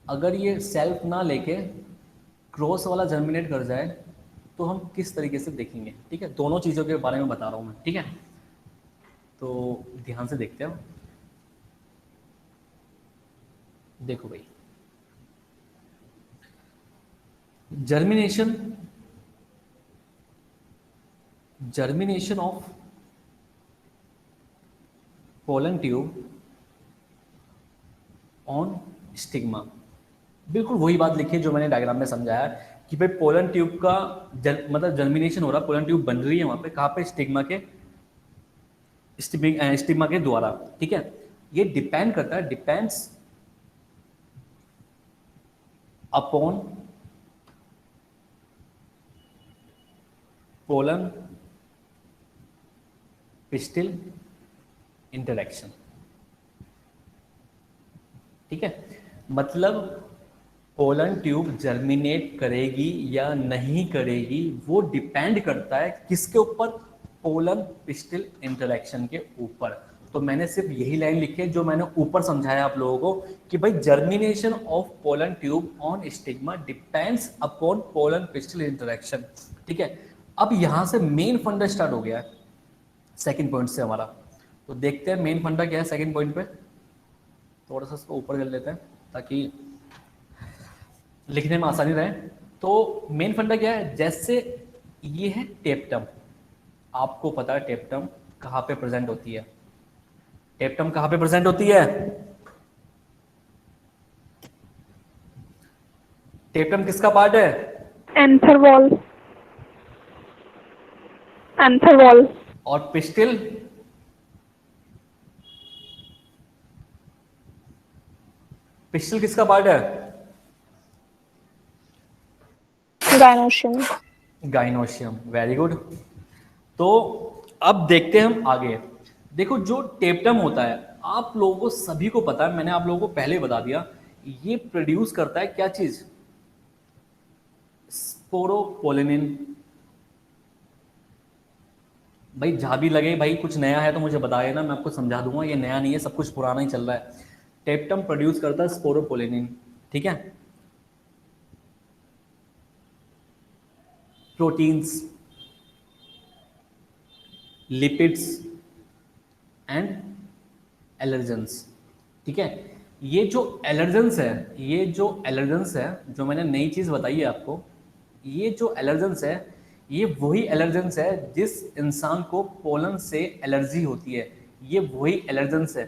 अगर ये सेल्फ ना लेके क्रॉस वाला जर्मिनेट कर जाए तो हम किस तरीके से देखेंगे, ठीक है। दोनों चीज़ों के बारे में बता रहा हूँ मैं, ठीक है। तो ध्यान से देखते हैं। देखो भाई, germination of pollen tube on stigma, बिल्कुल वही बात लिखी है जो मैंने डायग्राम में समझाया कि भाई पोलन ट्यूब का मतलब जर्मिनेशन हो रहा, पोलन ट्यूब बन रही है वहां पे, कहाँ पे? स्टिग्मा के द्वारा, ठीक है। ये डिपेंड करता है, depends upon pollen pistil interaction, ठीक है। मतलब पोलन ट्यूब जर्मिनेट करेगी या नहीं करेगी वो डिपेंड करता है किसके ऊपर? पोलन पिस्टिल इंटरेक्शन के ऊपर। तो मैंने सिर्फ यही लाइन लिखी है जो मैंने ऊपर समझाया आप लोगों को कि भाई germination of pollen tube on stigma depends upon pollen pistil interaction, ठीक है। अब यहां से मेन फंडा स्टार्ट हो गया है सेकंड पॉइंट से हमारा। तो देखते हैं मेन फंडा क्या है सेकंड पॉइंट पे। थोड़ा सा इसको ऊपर कर लेते हैं ताकि लिखने में आसानी रहे। तो मेन फंडा क्या है? जैसे ये है टेप्टम, आपको पता है टेप्टम कहाँ पे प्रेजेंट होती है? टेप्टम कहाँ पे प्रेजेंट होती है? टेप्टम किसका पार्ट है? Anther wall. Anther wall. और पिस्टिल? पिस्टिल किसका पार्ट है? गायनोशियम। Gynoecium, very good. तो अब देखते हैं हम आगे। देखो जो टेप्टम होता है आप लोगों को सभी को पता है, मैंने आप लोगों को पहले बता दिया, ये प्रोड्यूस करता है क्या चीज? स्पोरोपोलिनिन। भाई जहां भी लगे भाई कुछ नया है तो मुझे बताइए ना, मैं आपको समझा दूंगा। ये नया नहीं है, सब कुछ पुराना ही चल रहा है। टेप्टम प्रोड्यूस करता है स्पोरोपोलिनिन, ठीक है। प्रोटीन्स, लिपिड्स एंड एलर्जेंस, ठीक है। ये जो एलर्जेंस है, जो मैंने नई चीज बताई है आपको, ये जो एलर्जेंस है ये वही एलर्जेंस है जिस इंसान को पोलन से एलर्जी होती है, ये वही एलर्जेंस है,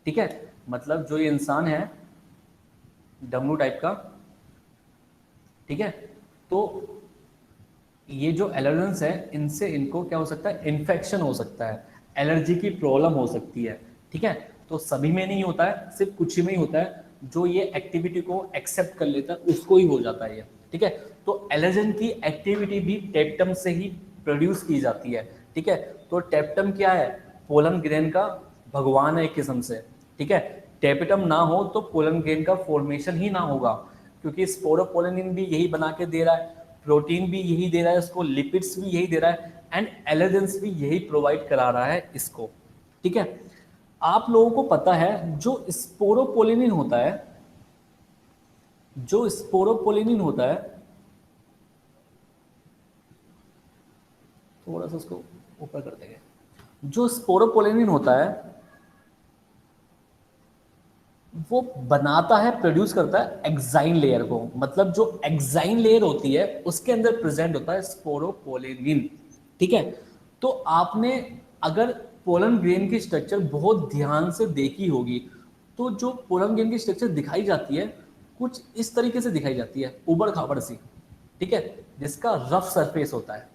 ठीक है। मतलब जो ये इंसान है डमरू टाइप का, ठीक है, तो ये जो एलर्जेंस है इनसे इनको क्या हो सकता है? इन्फेक्शन हो सकता है, एलर्जी की प्रॉब्लम हो सकती है, ठीक है। तो सभी में नहीं होता है, सिर्फ कुछ ही में ही होता है। जो ये एक्टिविटी को एक्सेप्ट कर लेता है उसको ही हो जाता है ये, ठीक है। तो एलर्जन की एक्टिविटी भी टेप्टम से ही प्रोड्यूस की जाती है, ठीक है। तो टेप्टम क्या है? पोलन ग्रेन का भगवान है एक किस्म से, ठीक है। टेप्टम ना हो तो पोलन ग्रेन का फॉर्मेशन ही ना होगा, क्योंकि स्पोरोपोलिन भी यही बना के दे रहा है, प्रोटीन भी यही दे रहा है उसको, लिपिड्स भी यही दे रहा है, एंड एलर्जेंस भी यही प्रोवाइड करा रहा है इसको, ठीक है। आप लोगों को पता है जो स्पोरोपोलिन होता है, थोड़ा सा उसको ऊपर कर देंगे। जो स्पोरोपोलिन होता है वो बनाता है, प्रोड्यूस करता है एक्साइन लेयर को। मतलब जो एक्साइन लेयर होती है उसके अंदर प्रेजेंट होता है स्पोरोपोलिन, ठीक है। तो आपने अगर पोलन ग्रेन की स्ट्रक्चर बहुत ध्यान से देखी होगी तो जो पोलन ग्रेन की स्ट्रक्चर दिखाई जाती है कुछ इस तरीके से दिखाई जाती है, उबड़ खाबड़ सी, ठीक है, जिसका रफ सरफेस होता है।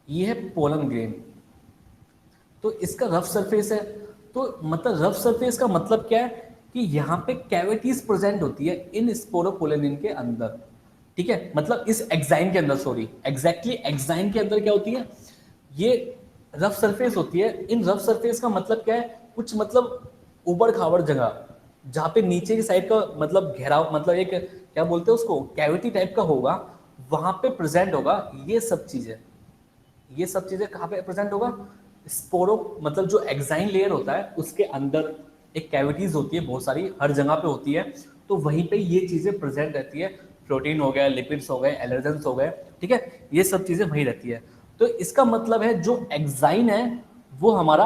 ये है पोलन ग्रेन, तो इसका रफ सरफेस है। तो मतलब रफ सरफेस का मतलब क्या है कि यहाँ पे कैविटीज प्रेजेंट होती है इन स्पोरोपोलेनिन के अंदर, ठीक है, मतलब इस एग्जाइन के अंदर, सॉरी एग्जैक्टली एग्जाइन के अंदर क्या होती है, ये रफ सरफेस होती है। इन रफ सरफेस का मतलब क्या है, कुछ मतलब उबड़ खाबड़ जगह जहाँ पे नीचे की साइड का मतलब घेराव, मतलब एक क्या बोलते हैं उसको, कैविटी टाइप का होगा, वहां पे प्रेजेंट होगा ये सब चीजें। ये सब चीजें कहाँ पे प्रेजेंट होगा, स्पोरो मतलब जो एक्साइन लेयर होता है उसके अंदर एक कैविटीज होती है, बहुत सारी हर जगह पे होती है, तो वहीं पे ये चीजें प्रेजेंट रहती है। प्रोटीन हो गया, लिपिड्स हो गए, एलर्जेंस हो गए, ठीक है, ये सब चीजें वहीं रहती है। तो इसका मतलब है जो एक्साइन है वो हमारा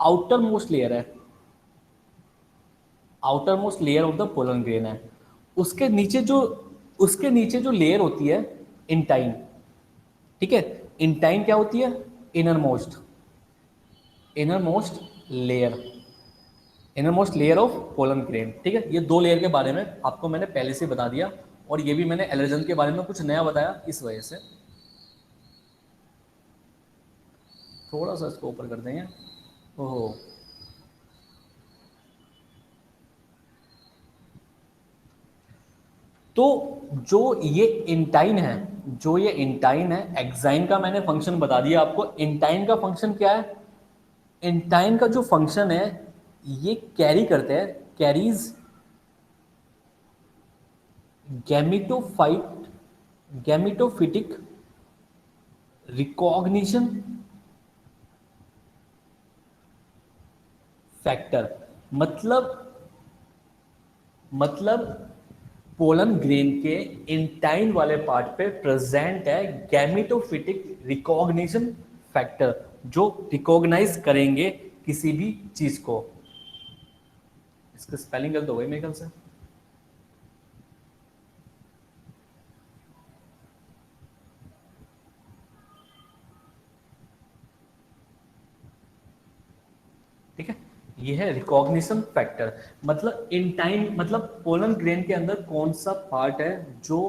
आउटर मोस्ट लेयर है, outer most layer of the pollen grain है। उसके नीचे जो लेयर होती है इंटाइन, ठीक है, इंटाइन क्या होती है, inner most layer of pollen grain, ठीक है। ये दो लेयर के बारे में आपको मैंने पहले से बता दिया, और ये भी मैंने एलर्जन के बारे में कुछ नया बताया इस वजह से। थोड़ा सा इसको ऊपर कर देंगे। ओहो, तो जो ये इंटाइन है, एक्साइन का मैंने फंक्शन बता दिया आपको। इंटाइन का फंक्शन क्या है, इंटाइन का जो फंक्शन है ये कैरी करते हैं, कैरीज गैमेटोफिटिक रिकॉग्निशन फैक्टर, मतलब पोलन ग्रेन के इंटाइन वाले पार्ट पे प्रेजेंट है गैमेटोफिटिक रिकॉग्निशन फैक्टर, जो रिकॉग्नाइज करेंगे किसी भी चीज को। इसका स्पेलिंग गलत हो गई मेरे ख्याल से। ठीक है, ये है रिकॉग्निशन फैक्टर। मतलब इंटाइन मतलब पोलन ग्रेन के अंदर कौन सा पार्ट है जो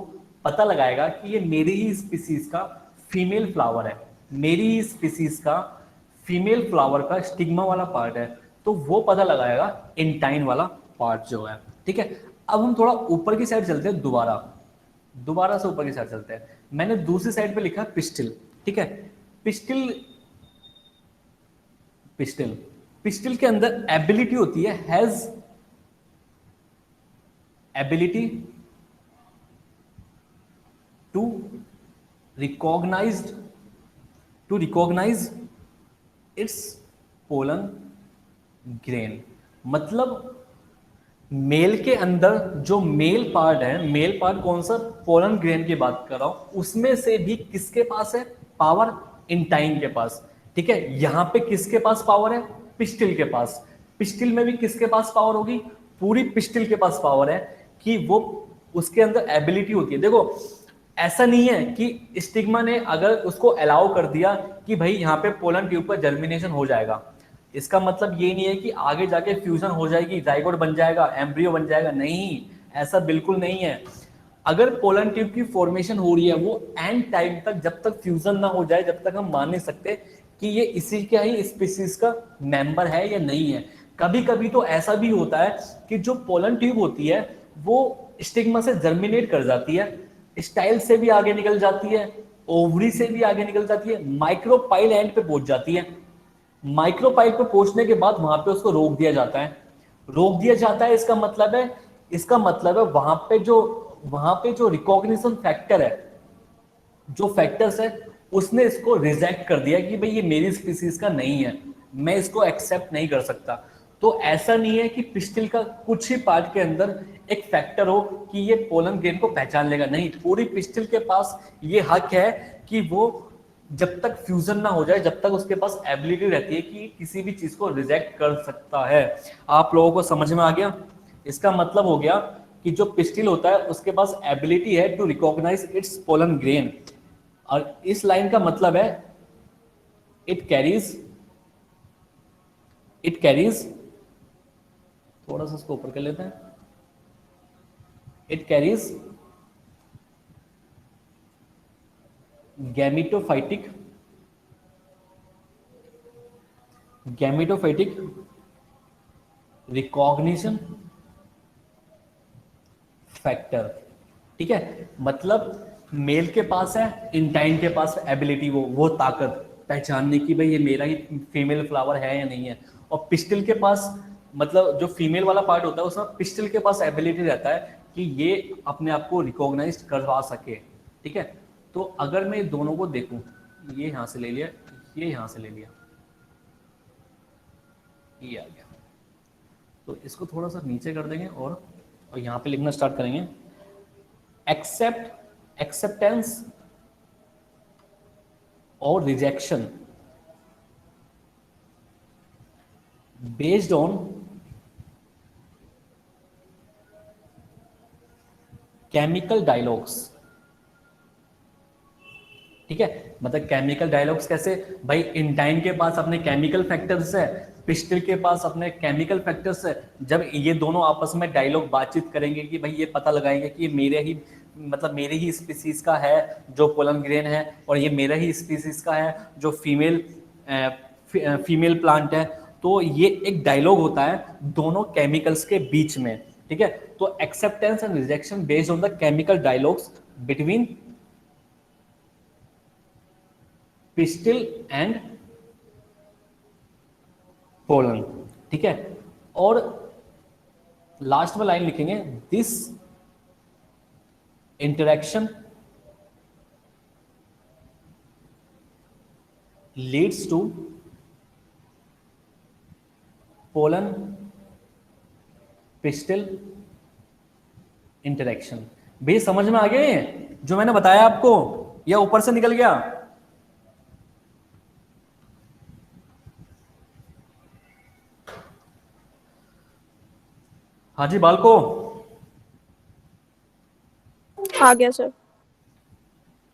पता लगाएगा कि ये मेरी ही स्पीसीज का फीमेल फ्लावर है, मेरी ही स्पीसीज का फीमेल फ्लावर का स्टिग्मा वाला पार्ट है, तो वो पता लगाएगा इंटाइन वाला पार्ट जो है, ठीक है। अब हम थोड़ा ऊपर की साइड चलते हैं, दोबारा से ऊपर की साइड चलते हैं। मैंने दूसरी साइड पे लिखा पिस्टिल, ठीक है। पिस्टिल के अंदर एबिलिटी होती है, has ability to recognise its pollen grain. मतलब मेल के अंदर जो मेल पार्ट है, मेल पार्ट कौन सा, पोलन ग्रेन की बात कर रहा हूं, उसमें से भी किसके पास है पावर, इंटाइन के पास, ठीक है। यहां पे किसके पास पावर है, पिस्टिल के पास। पिस्टिल में भी किसके पास पावर होगी, पूरी पिस्टिल के पास पावर है कि वो उसके अंदर एबिलिटी होती है। देखो ऐसा नहीं है कि स्टिग्मा ने अगर उसको अलाउ कर दिया कि भाई यहाँ पे पोलन ट्यूब पर जर्मिनेशन हो जाएगा, इसका मतलब ये नहीं है कि आगे जाके फ्यूजन हो जाएगी, जाइगोट बन जाएगा, एम्ब्रियो बन जाएगा, नहीं, ऐसा बिल्कुल नहीं है। अगर पोलन ट्यूब की फॉर्मेशन हो रही है वो एंड टाइम तक, जब तक फ्यूजन ना हो जाए, जब तक हम मान नहीं सकते कि ये इसी का ही स्पीसीज का मेंबर है या नहीं है। कभी कभी तो ऐसा भी होता है कि जो पोलन ट्यूब होती है वो स्टिग्मा से जर्मिनेट कर जाती है, स्टाइल से भी आगे निकल जाती है, ओवरी से भी आगे निकल जाती है, माइक्रोपाइल एंड पे पहुंच जाती है। माइक्रोपाइल पे पहुंचने के बाद वहां पे उसको रोक दिया जाता है। इसका मतलब है वहां पे जो रिकॉग्निशन फैक्टर है, जो फैक्टर्स है, उसने इसको रिजेक्ट कर दिया कि भाई ये मेरी स्पीसीज का नहीं है, मैं इसको एक्सेप्ट नहीं कर सकता। तो ऐसा नहीं है कि पिस्टिल का कुछ ही पार्ट के अंदर एक फैक्टर हो कि ये पोलन ग्रेन को पहचान लेगा, नहीं, पूरी पिस्टिल के पास ये हक है कि वो जब तक फ्यूजन ना हो जाए, जब तक उसके पास एबिलिटी रहती है कि किसी भी चीज को रिजेक्ट कर सकता है। आप लोगों को समझ में आ गया? इसका मतलब हो गया कि जो पिस्टिल होता है उसके पास एबिलिटी है to recognise its pollen grain, और इस लाइन का मतलब है इट कैरीज, थोड़ा सा इसको ऊपर कर लेते हैं, it carries gametophytic recognition factor, ठीक है। मतलब मेल के पास है, इंटाइन के पास एबिलिटी, वो ताकत पहचानने की भाई ये मेरा ही फीमेल फ्लावर है या नहीं है। और पिस्टिल के पास, मतलब जो फीमेल वाला पार्ट होता है उसमें पिस्टिल के पास एबिलिटी रहता है कि ये अपने आप को रिकॉग्नाइज करवा सके, ठीक है। तो अगर मैं दोनों को देखूं, ये यहां से ले लिया, ये यहां से ले लिया, ये आ गया, तो इसको थोड़ा सा नीचे कर देंगे और यहाँ पे लिखना स्टार्ट करेंगे, एक्सेप्ट, एक्सेप्टेंस और rejection based on chemical dialogues, ठीक है। मतलब केमिकल डायलॉग्स कैसे भाई, इंटाइन के पास अपने केमिकल फैक्टर्स है, पिस्टिल के पास अपने केमिकल फैक्टर्स है। जब ये दोनों आपस में डायलॉग बातचीत करेंगे कि भाई ये पता लगाएंगे कि मेरे ही, मतलब मेरे ही स्पीसीज का है जो पोलन ग्रेन है, और ये मेरा ही स्पीसीज का है जो फीमेल प्लांट है, तो ये एक डायलॉग होता है दोनों केमिकल्स के बीच में, ठीक है। तो acceptance and rejection based on the chemical dialogues between pistil and pollen, ठीक है। और लास्ट में लाइन लिखेंगे, this interaction leads to pollen pistil interaction. भैया समझ में आ गए जो मैंने बताया आपको, या ऊपर से निकल गया? हाँ जी बालको, आ गया सर।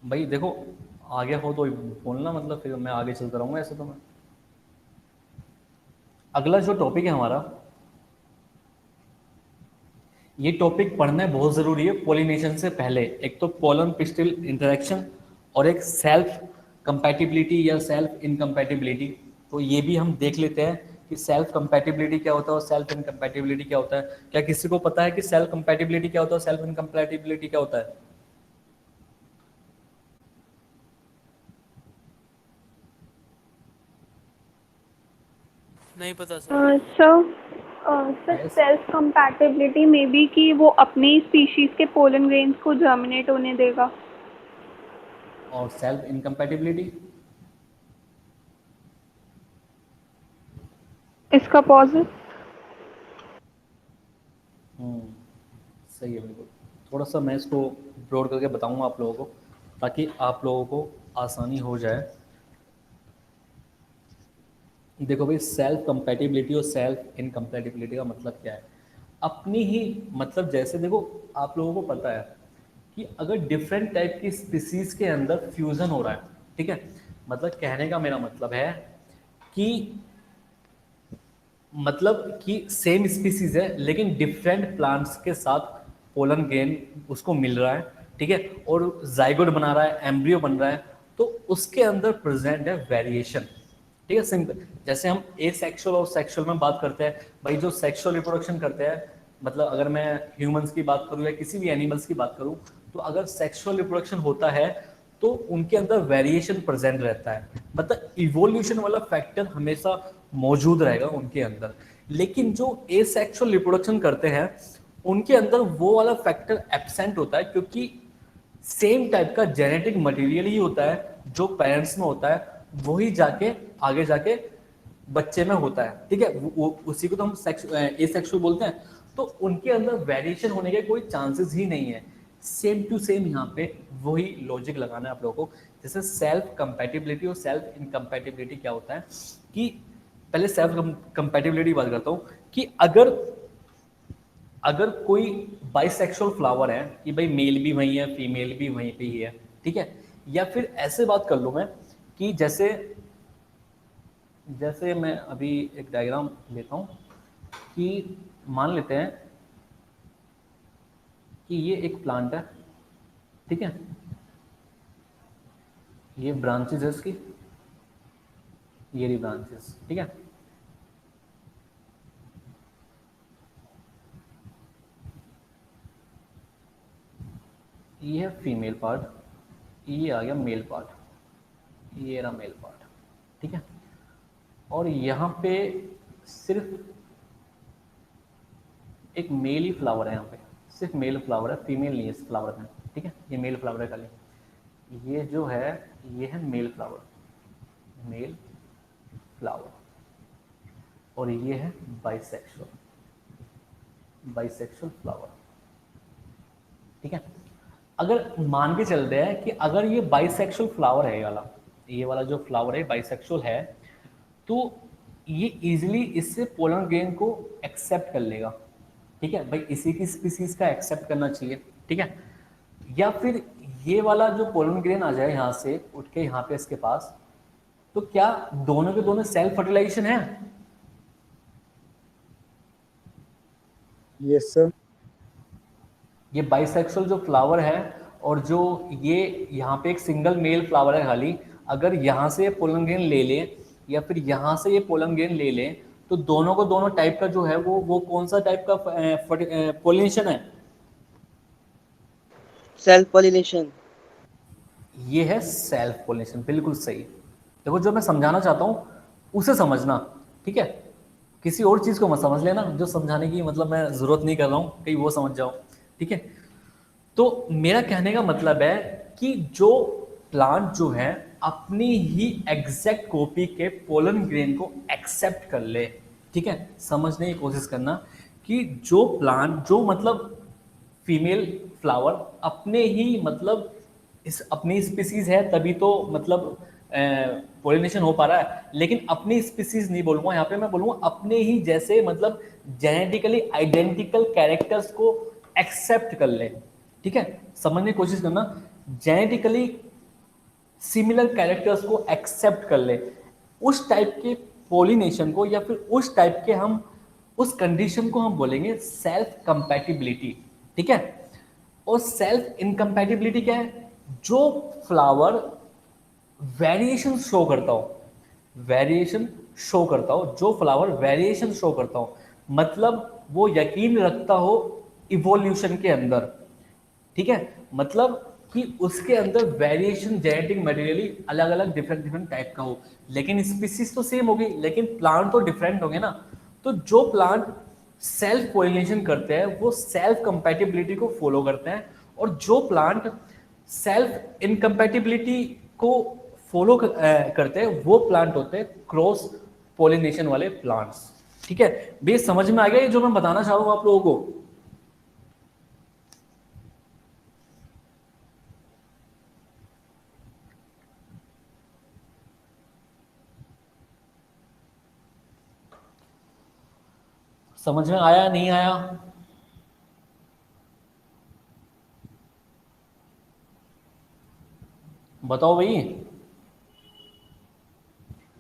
भाई देखो आ गया हो तो बोलना, मतलब फिर मैं आगे चलता रहूंगा ऐसे तो मैं। अगला जो टॉपिक है हमारा, ये टॉपिक पढ़ना बहुत जरूरी है पोलिनेशन से पहले। एक तो पोलन पिस्टिल इंटरेक्शन और एक सेल्फ कंपैटिबिलिटी या सेल्फ इनकम्पैटिबिलिटी। तो ये भी हम देख लेते हैं कि सेल्फ कंपैटिबिलिटी क्या होता है और सेल्फ इनकम्पैटिबिलिटी क्या होता है। क्या किसी को पता है कि सेल्फ कंपैटिबिलिटी क्या होता है और सेल्फ इनकम्पैटिबिलिटी क्या होता है? नहीं पता सर। सर सेल्फ कंपैटिबिलिटी में भी कि वो अपनी स्पीशीज के पोलन ग्रेन्स को जर्मिनेट होने देगा। और सेल्फ इनकम्पैटिबिलिटी? इसका पॉजिटिव। सही है, बिल्कुल। थोड़ा सा मैं इसको ब्रॉड करके बताऊंगा आप लोगों को, ताकि आप लोगों को आसानी हो जाए। देखो भाई, सेल्फ कंपैटिबिलिटी और सेल्फ इनकम्पैटिबिलिटी का मतलब क्या है? अपनी ही, मतलब जैसे देखो आप लोगों को पता है कि अगर डिफरेंट टाइप की स्पीसीज के अंदर फ्यूजन हो रहा है, ठीक है, मतलब कहने का मेरा मतलब है कि सेम स्पीसीज है लेकिन डिफरेंट प्लांट्स के साथ पोलन ग्रेन उसको मिल रहा है, ठीक है, और जाइगोट बना रहा है, एम्ब्रियो बन रहा है, तो उसके अंदर प्रेजेंट है वेरिएशन, ठीक है। सिंपल, जैसे हम ए सेक्सुअल और सेक्सुअल में बात करते हैं, भाई जो सेक्सुअल रिप्रोडक्शन करते हैं, मतलब अगर मैं ह्यूमंस की बात करूँ या किसी भी एनिमल्स की बात करूँ, तो अगर सेक्सुअल रिप्रोडक्शन होता है तो उनके अंदर वेरिएशन प्रेजेंट रहता है, मतलब इवोल्यूशन वाला फैक्टर हमेशा मौजूद रहेगा उनके अंदर। लेकिन जो एसेक्सुअल रिप्रोडक्शन करते हैं उनके अंदर वो वाला फैक्टर एब्सेंट होता है, क्योंकि सेम टाइप का जेनेटिक मटेरियल ही होता है जो पेरेंट्स में होता है, वही जाके आगे जाके बच्चे में होता है, ठीक है। उसी को तो हम एसेक्सुअल बोलते हैं। तो उनके अंदर वेरिएशन होने के कोई चांसेस ही नहीं है। सेम टू सेम यहाँ पे वही लॉजिक लगाना है आप लोगों को। जैसे सेल्फ कंपैटिबिलिटी और सेल्फ इनकम्पैटिबिलिटी क्या होता है कि पहले सेल्फ कंपैटिबिलिटी बात करता हूँ कि अगर कोई बाइसेक्सुअल फ्लावर है कि भाई मेल भी वहीं है फीमेल भी वहीं पे ही है, ठीक है, या फिर ऐसे बात कर लूँ मैं कि जैसे मैं अभी एक डायग्राम लेता हूँ कि मान लेते हैं कि ये एक प्लांट है, ठीक है, ये ब्रांचेस है इसकी, ये रही ब्रांचेस, ठीक है। ये है फीमेल पार्ट, ये आ गया मेल पार्ट, ये रहा मेल पार्ट, ठीक है। और यहाँ पे सिर्फ एक मेल ही फ्लावर है, यहाँ पे सिर्फ मेल फ्लावर है, फीमेल नहीं है इस फ्लावर में, ठीक है। ये मेल फ्लावर है खाली, ये जो है ये है मेल फ्लावर, मेल फ्लावर, और ये है बाइसेक्सुअल, बाइसेक्सुअल फ्लावर, ठीक है। अगर मान के चलते हैं कि अगर ये बाइसेक्सुअल फ्लावर है, ये वाला जो फ्लावर है बाइसेक्सुअल है, तो ये इजीली इससे पोलन ग्रेन को एक्सेप्ट कर लेगा, ठीक है भाई, इसी की स्पीसीज का एक्सेप्ट करना चाहिए, ठीक है। या फिर ये वाला जो पोलन ग्रेन आ जाए यहाँ से उठ के यहाँ पे इसके पास, तो क्या दोनों के दोनों सेल्फ फर्टिलाइजेशन है? Yes, sir. ये बाइसेक्सुअल जो फ्लावर है और जो ये यहाँ पे एक सिंगल मेल फ्लावर है खाली, अगर यहाँ से पोलन ग्रेन ले ले या फिर यहाँ से ये पोलन ग्रेन ले ले, तो दोनों को दोनों टाइप का जो है वो कौन सा टाइप का पोलिनेशन है? Self pollination. ये है सेल्फ पोलिनेशन, बिल्कुल सही। देखो जो मैं समझाना चाहता हूँ उसे समझना, ठीक है, किसी और चीज को मत समझ लेना, जो समझाने की मतलब मैं जरूरत नहीं कर रहा हूँ, कहीं वो समझ जाओ, ठीक है। तो मेरा कहने का मतलब है कि जो प्लांट जो है अपनी ही एग्जैक्ट कॉपी के पोलन ग्रेन को एक्सेप्ट कर ले, ठीक है। समझने की कोशिश करना कि जो प्लांट जो मतलब फीमेल फ्लावर अपने ही मतलब इस अपनी स्पीसीज है तभी तो मतलब पोलिनेशन हो पा रहा है, लेकिन अपनी स्पीसीज नहीं बोलूंगा यहाँ पे, मैं बोलूंगा अपने ही जैसे मतलब जेनेटिकली आइडेंटिकल कैरेक्टर्स को एक्सेप्ट कर ले, ठीक है। समझने की कोशिश करना, जेनेटिकली सिमिलर कैरेक्टर्स को एक्सेप्ट कर ले, उस टाइप के पोलिनेशन को या फिर उस टाइप के हम उस कंडीशन को हम बोलेंगे सेल्फ कंपैटिबिलिटी, ठीक है। और सेल्फ इनकम्पैटिबिलिटी क्या है? जो फ्लावर वेरिएशन शो करता हो, वेरिएशन शो करता हो, जो फ्लावर वेरिएशन शो करता हो, मतलब वो यकीन रखता हो इवोल्यूशन के अंदर, ठीक है, मतलब कि उसके अंदर वेरिएशन जेनेटिक मटेरियली अलग अलग डिफरेंट टाइप का हो, लेकिन स्पीसीज तो सेम होगी लेकिन प्लांट तो डिफरेंट होंगे ना। तो जो प्लांट सेल्फ पोलिनेशन करते हैं वो सेल्फ कंपैटिबिलिटी को फॉलो करते हैं, और जो प्लांट सेल्फ इनकम्पैटिबिलिटी को फॉलो करते हैं वो प्लांट होते हैं क्रॉस पोलिनेशन वाले प्लांट्स, ठीक है। बेस समझ में आ गया ये जो मैं बताना चाह रहा हूं आप लोगों को? समझ में आया नहीं आया? बताओ भाई।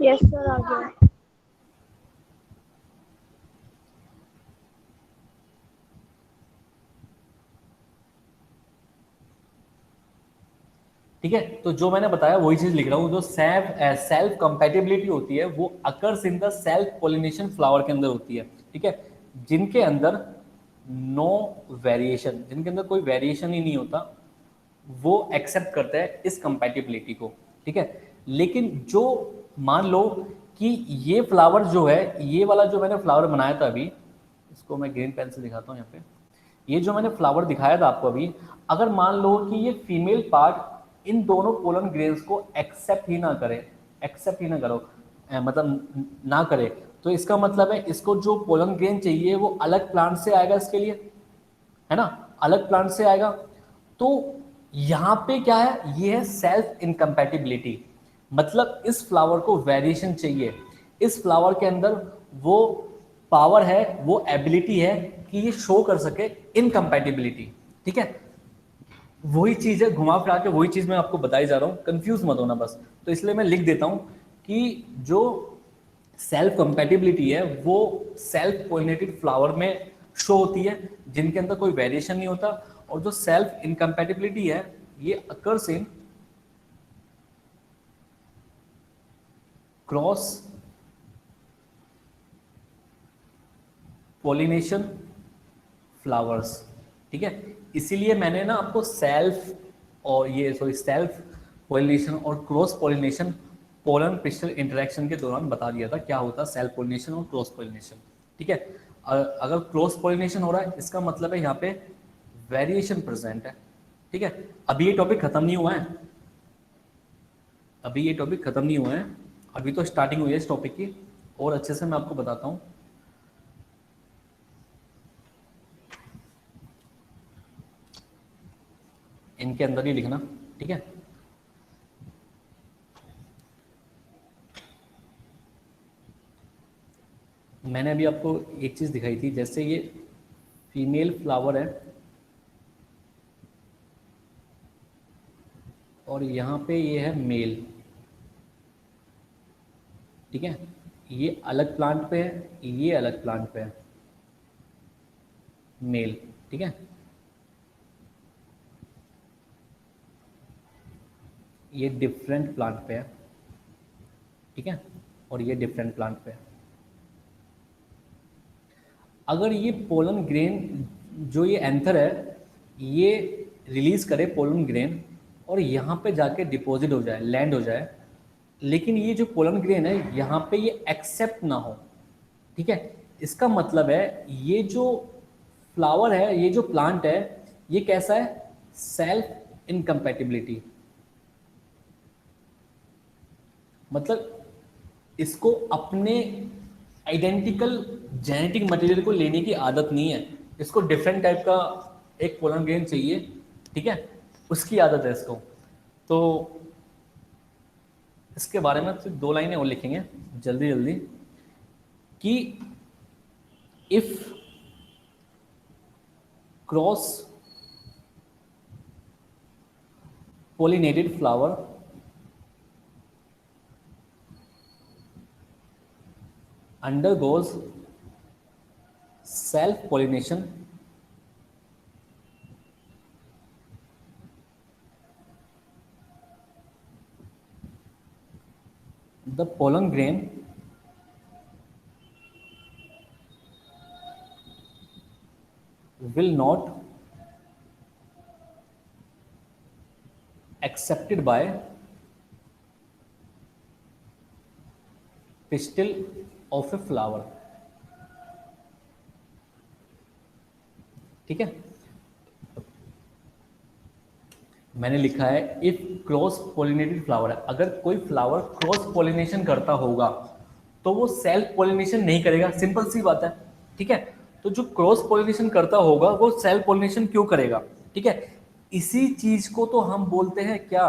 यस सर, आ गया। ठीक है, तो जो मैंने बताया वही चीज लिख रहा हूँ, जो सेल्फ कंपैटिबिलिटी होती है वो occurs in the self pollination flower के अंदर होती है, ठीक है, जिनके अंदर नो वेरिएशन, जिनके अंदर कोई वेरिएशन ही नहीं होता, वो एक्सेप्ट करते हैं इस कंपैटिबिलिटी को, ठीक है। लेकिन जो मान लो कि ये फ्लावर जो है, ये वाला जो मैंने फ्लावर बनाया था अभी, इसको मैं ग्रीन पेन से दिखाता हूँ यहाँ पे, ये जो मैंने फ्लावर दिखाया था आपको अभी, अगर मान लो कि ये फीमेल पार्ट इन दोनों पोलन ग्रेन्स को एक्सेप्ट ही ना करे, एक्सेप्ट ही ना करो मतलब ना करे, तो इसका मतलब है इसको जो पोलन ग्रेन चाहिए वो अलग प्लांट से आएगा इसके लिए, है ना, अलग प्लांट से आएगा। तो यहाँ पे क्या है, ये है सेल्फ इनकम्पैटिबिलिटी, मतलब इस फ्लावर को वेरिएशन चाहिए, इस फ्लावर के अंदर वो पावर है, वो एबिलिटी है कि ये शो कर सके इनकम्पैटिबिलिटी, ठीक है। वही चीज है, घुमा फिरा के वही चीज मैं आपको बताई जा रहा हूँ, कंफ्यूज मत होना बस। तो इसलिए मैं लिख देता हूँ कि जो सेल्फ कंपैटिबिलिटी है वो सेल्फ पोलिनेटेड फ्लावर में शो होती है जिनके अंदर कोई वेरिएशन नहीं होता, और जो सेल्फ इनकम्पैटिबिलिटी है ये occurs in cross pollination flowers, ठीक है। इसीलिए मैंने ना आपको सेल्फ पॉलिनेशन और cross pollination pollen pistol interaction के दौरान बता दिया था क्या होता है सेल्फ पॉलिनेशन और क्रॉस पॉलिनेशन। ठीक है, अगर क्रॉस पॉलिनेशन हो रहा है इसका मतलब है यहाँ पे वेरिएशन प्रेजेंट है। ठीक है, अभी ये टॉपिक खत्म नहीं हुआ है, अभी तो स्टार्टिंग हुई है इस टॉपिक की, और अच्छे से मैं आपको बताता हूँ। इनके अंदर ही लिखना, ठीक है। मैंने अभी आपको एक चीज दिखाई थी, जैसे ये फीमेल फ्लावर है और यहाँ पे ये है मेल। ठीक है, ये अलग प्लांट पे है, ये अलग प्लांट पे है मेल। ठीक है, ये डिफरेंट प्लांट पे है। ठीक है, और ये डिफरेंट प्लांट पे है। अगर ये पोलन ग्रेन जो ये एंथर है ये रिलीज करे पोलन ग्रेन और यहाँ पे जाके डिपॉजिट हो जाए, लैंड हो जाए, लेकिन ये जो पोलन ग्रेन है यहाँ पे ये एक्सेप्ट ना हो, ठीक है, इसका मतलब है ये जो फ्लावर है, ये जो प्लांट है, ये कैसा है, सेल्फ इनकम्पैटिबिलिटी। मतलब इसको अपने आइडेंटिकल जेनेटिक मटेरियल को लेने की आदत नहीं है, इसको डिफरेंट टाइप का एक पोलन ग्रेन चाहिए। ठीक है, उसकी आदत है इसको। तो इसके बारे में सिर्फ 2 लाइनें और लिखेंगे जल्दी जल्दी कि if cross pollinated flower undergoes self pollination, the pollen grain will not accepted by pistil of a flower। ठीक है, मैंने लिखा है इफ क्रॉस पोलिनेटेड फ्लावर है, अगर कोई फ्लावर क्रॉस पोलिनेशन करता होगा तो वो सेल्फ पोलिनेशन नहीं करेगा, सिंपल सी बात है। ठीक है, तो जो क्रॉस पोलिनेशन करता होगा वो सेल्फ पोलिनेशन क्यों करेगा? ठीक है, इसी चीज को तो हम बोलते हैं क्या,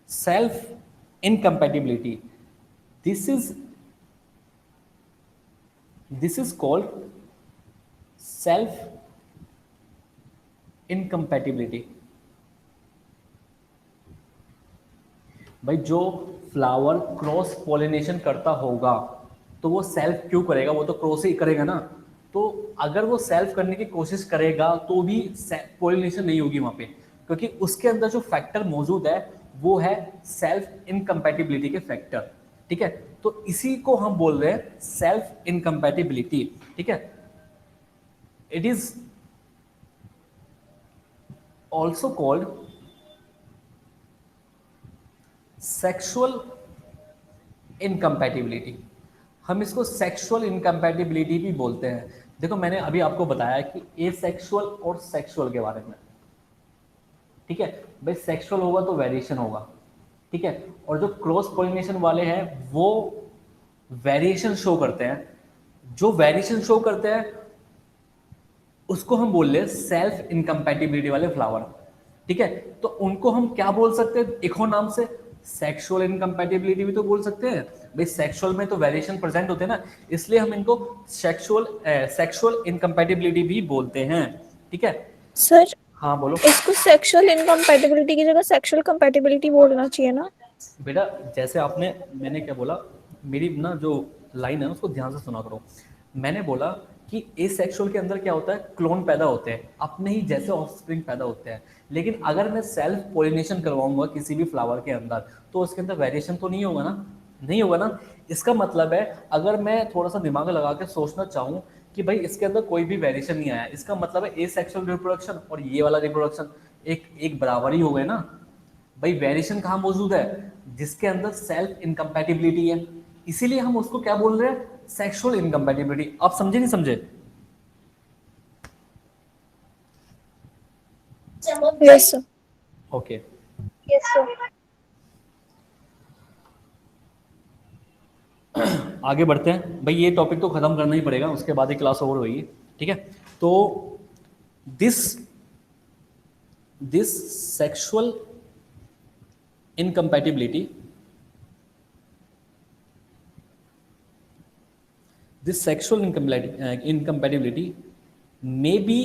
self incompatibility. This is called self incompatibility. भाई जो फ्लावर क्रॉस पॉलिनेशन करता होगा तो वो सेल्फ क्यों करेगा, वो तो क्रॉस ही करेगा ना। तो अगर वो सेल्फ करने की कोशिश करेगा तो भी पॉलिनेशन नहीं होगी वहां पे, क्योंकि उसके अंदर जो फैक्टर मौजूद है वो है सेल्फ इनकम्पैटिबिलिटी के फैक्टर। ठीक है, तो इसी को हम बोल रहे हैं सेल्फ इनकम्पैटिबिलिटी। ठीक है, it is also called sexual incompatibility. हम इसको सेक्सुअल इनकम्पैटिबिलिटी भी बोलते हैं। देखो मैंने अभी आपको बताया कि एसेक्सुअल और सेक्सुअल के बारे में। ठीक है भाई, सेक्सुअल होगा तो वेरिएशन होगा। ठीक है, और जो क्रॉस पॉलिनेशन वाले हैं वो वेरिएशन शो करते हैं। जो वेरिएशन शो करते हैं उसको हम बोल रहे हैं सेल्फ इनकम्पैटिबिलिटी वाले फ्लावर। ठीक है, तो उनको हम क्या बोल सकते हैं, एक और नाम से सेक्सुअल इनकम्पैटिबिलिटी भी तो बोल सकते हैं। भाई सेक्सुअल में तो वेरिएशन प्रेजेंट होते हैं ना, इसलिए हम इनको सेक्सुअल इनकम्पैटिबिलिटी भी बोलते हैं। ठीक है सर, हाँ बोलो। इसको सेक्सुअल इनकम्पैटिबिलिटी की जगह सेक्सुअल कंपैटिबिलिटी बोलना चाहिए ना। बेटा जैसे मैंने क्या बोला, मेरी ना जो लाइन है उसको ध्यान से सुना करो। मैंने बोला कि एसेक्सुअल के अंदर क्या होता है, क्लोन पैदा होते हैं, अपने ही जैसे ऑफस्प्रिंग पैदा होते हैं। लेकिन अगर मैं सेल्फ पोलिनेशन करवाऊंगा किसी भी फ्लावर के अंदर तो उसके अंदर वेरिएशन तो नहीं होगा ना, नहीं होगा ना। इसका मतलब है अगर मैं थोड़ा सा दिमाग लगा के सोचना चाहूँ कि भाई इसके अंदर कोई भी वेरिएशन नहीं आया, इसका मतलब है ए सेक्सुअल रिप्रोडक्शन और ये वाला रिप्रोडक्शन एक बराबर ही हो गए ना। भाई वेरिएशन कहाँ मौजूद है, जिसके अंदर सेल्फ इनकम्पैटिबिलिटी है, इसीलिए हम उसको क्या बोल रहे हैं, सेक्सुअल इनकम्पैटिबिलिटी। आप समझे नहीं समझे? Yes, sir. Okay Yes, sir. आगे बढ़ते हैं भाई, ये टॉपिक तो खत्म करना ही पड़ेगा, उसके बाद ही क्लास ओवर होगी, ठीक है। तो this sexual incompatibility, this sexual incompatibility may be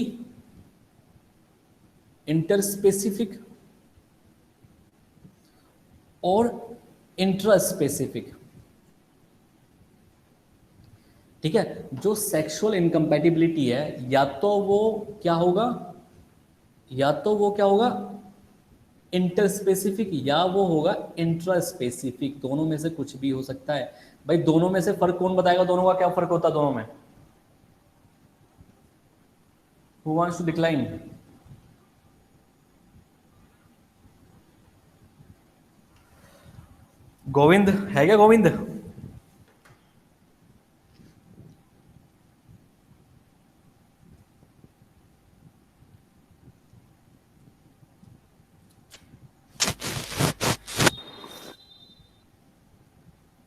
interspecific और intraspecific, ठीक है। जो सेक्सुअल इनकम्पैटिबिलिटी है या तो वो क्या होगा इंटरस्पेसिफिक या वो होगा इंट्रास्पेसिफिक, दोनों में से कुछ भी हो सकता है। भाई दोनों में से फर्क कौन बताएगा, दोनों का क्या फर्क होता है दोनों में? Who wants to decline? Govind है क्या? गोविंद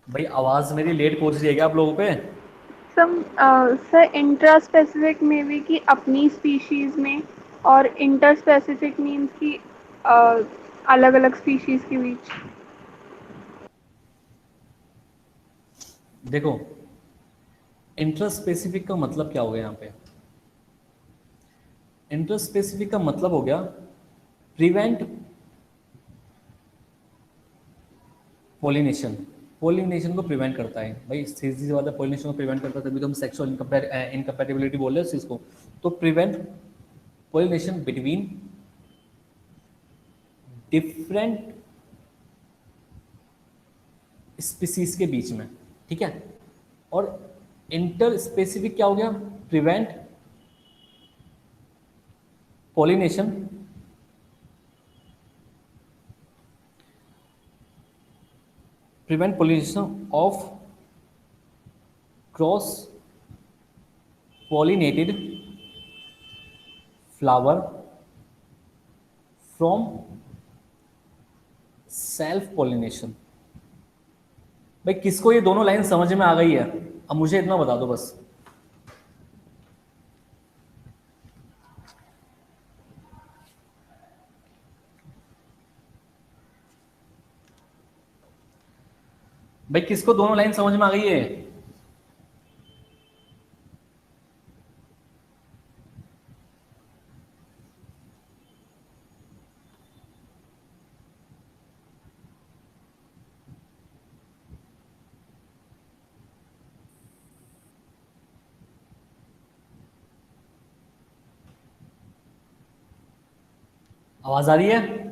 भाई आवाज मेरी लेट पहुंच रही है क्या आप लोगों पे? सर इंट्रा स्पेसिफिक में भी कि अपनी स्पीशीज में, और इंटर स्पेसिफिक मीन्स कि अलग अलग स्पीशीज के बीच। देखो इंटरस्पेसिफिक का मतलब क्या हो गया यहाँ पे? इंटरस्पेसिफिक का मतलब हो गया प्रिवेंट पॉलिनेशन, पॉलिनेशन को प्रिवेंट करता है। भाई सीधी सी बात है, पॉलिनेशन को प्रिवेंट करता है, तभी तो हम सेक्सुअल इनकम्पैटिबिलिटी बोल रहे हैं इसको। तो prevent pollination between different species के बीच में, ठीक है। और इंटर स्पेसिफिक क्या हो गया? Prevent pollination of cross pollinated flower from self pollination। भाई किसको ये दोनों लाइन समझ में आ गई है? अब मुझे इतना बता दो बस। भाई किसको दोनों लाइन समझ में आ गई है? आवाज आ रही है?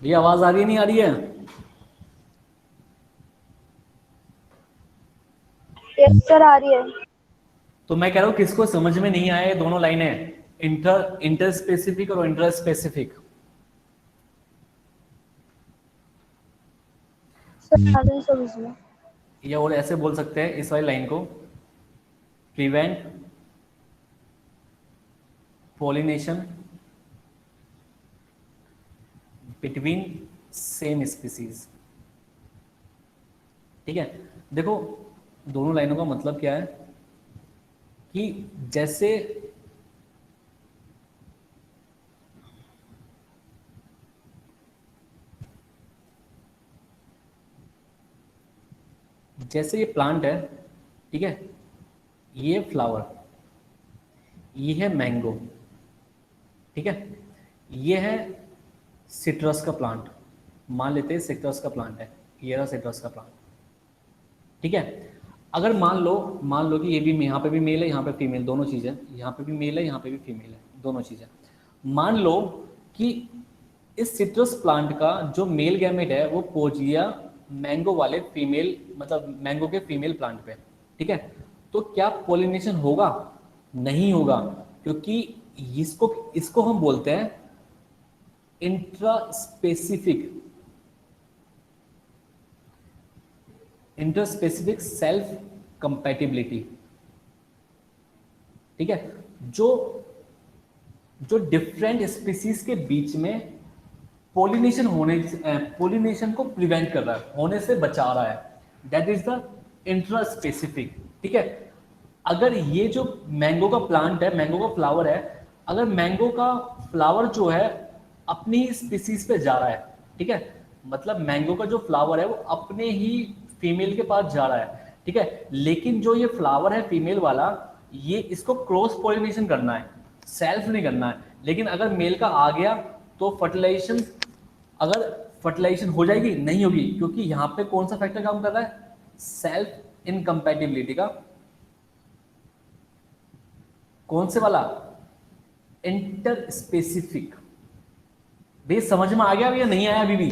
ये आवाज आ रही है नहीं आ रही है? Yes, sir, आ रही है। तो मैं कह रहा हूं किसको समझ में नहीं आया ये दोनों लाइनें, इंटर स्पेसिफिक और इंट्रा स्पेसिफिक? सर आ रही है समझ में। या और ऐसे बोल सकते हैं इस वाली लाइन को, prevent pollination between same species, ठीक है। देखो दोनों लाइनों का मतलब क्या है कि जैसे ये प्लांट है, ठीक है, ये फ्लावर, ये है मैंगो, ठीक है, ये है सिट्रस का प्लांट, मान लेते हैं सिट्रस का प्लांट है, ये रहा सिट्रस का प्लांट, ठीक है। अगर मान लो कि ये भी यहाँ पे भी मेल है, यहाँ पे फीमेल, दोनों चीज़ें, यहाँ पे भी मेल है, यहाँ पे भी फीमेल है, दोनों चीज़ें। मान लो कि इस सिट्रस प्लांट का जो मेल गैमेट है वो पहुंच गया मैंगो वाले फीमेल, मतलब मैंगो के फीमेल प्लांट पे, ठीक है। तो क्या पोलिनेशन होगा? नहीं होगा, क्योंकि इसको हम बोलते हैं इंटरस्पेसिफिक सेल्फ कंपैटिबिलिटी, ठीक है। जो डिफरेंट स्पीसीज के बीच में पोलिनेशन को प्रिवेंट कर रहा है, होने से बचा रहा है, दैट इज द इंट्रास्पेसिफिक, ठीक है। अगर ये जो मैंगो का प्लांट है, मैंगो का फ्लावर है, अगर मैंगो का फ्लावर जो है अपनी ही स्पीसीज पे जा रहा है, ठीक है, मतलब मैंगो का जो फ्लावर है वो अपने ही फीमेल के पास जा रहा है, ठीक है, लेकिन जो ये फ्लावर है फीमेल वाला, ये इसको क्रॉस पॉलिनेशन करना है, सेल्फ नहीं करना है। लेकिन अगर मेल का आ गया तो फर्टिलाइजेशन हो जाएगी? नहीं होगी, क्योंकि यहाँ पे कौन सा फैक्टर काम कर रहा है? सेल्फ इनकम्पैटिबिलिटी का। कौन से वाला? Inter specific. भाई समझ में आ गया या नहीं आया अभी भी?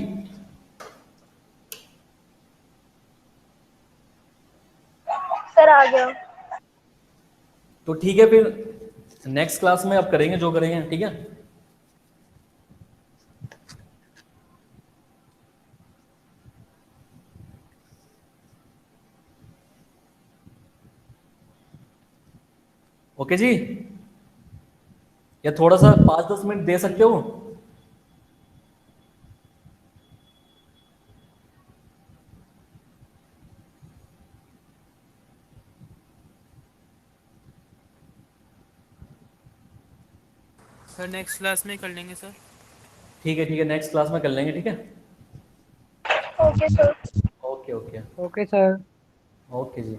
सर आ गया। तो ठीक है, फिर नेक्स्ट क्लास में अब करेंगे जो करेंगे, ठीक है। ओके जी, या थोड़ा सा 5-10 मिनट दे सकते हो? सर नेक्स्ट क्लास में कर लेंगे सर। ठीक है, नेक्स्ट क्लास में कर लेंगे, ठीक है। Okay sir. Okay okay sir. Okay जी।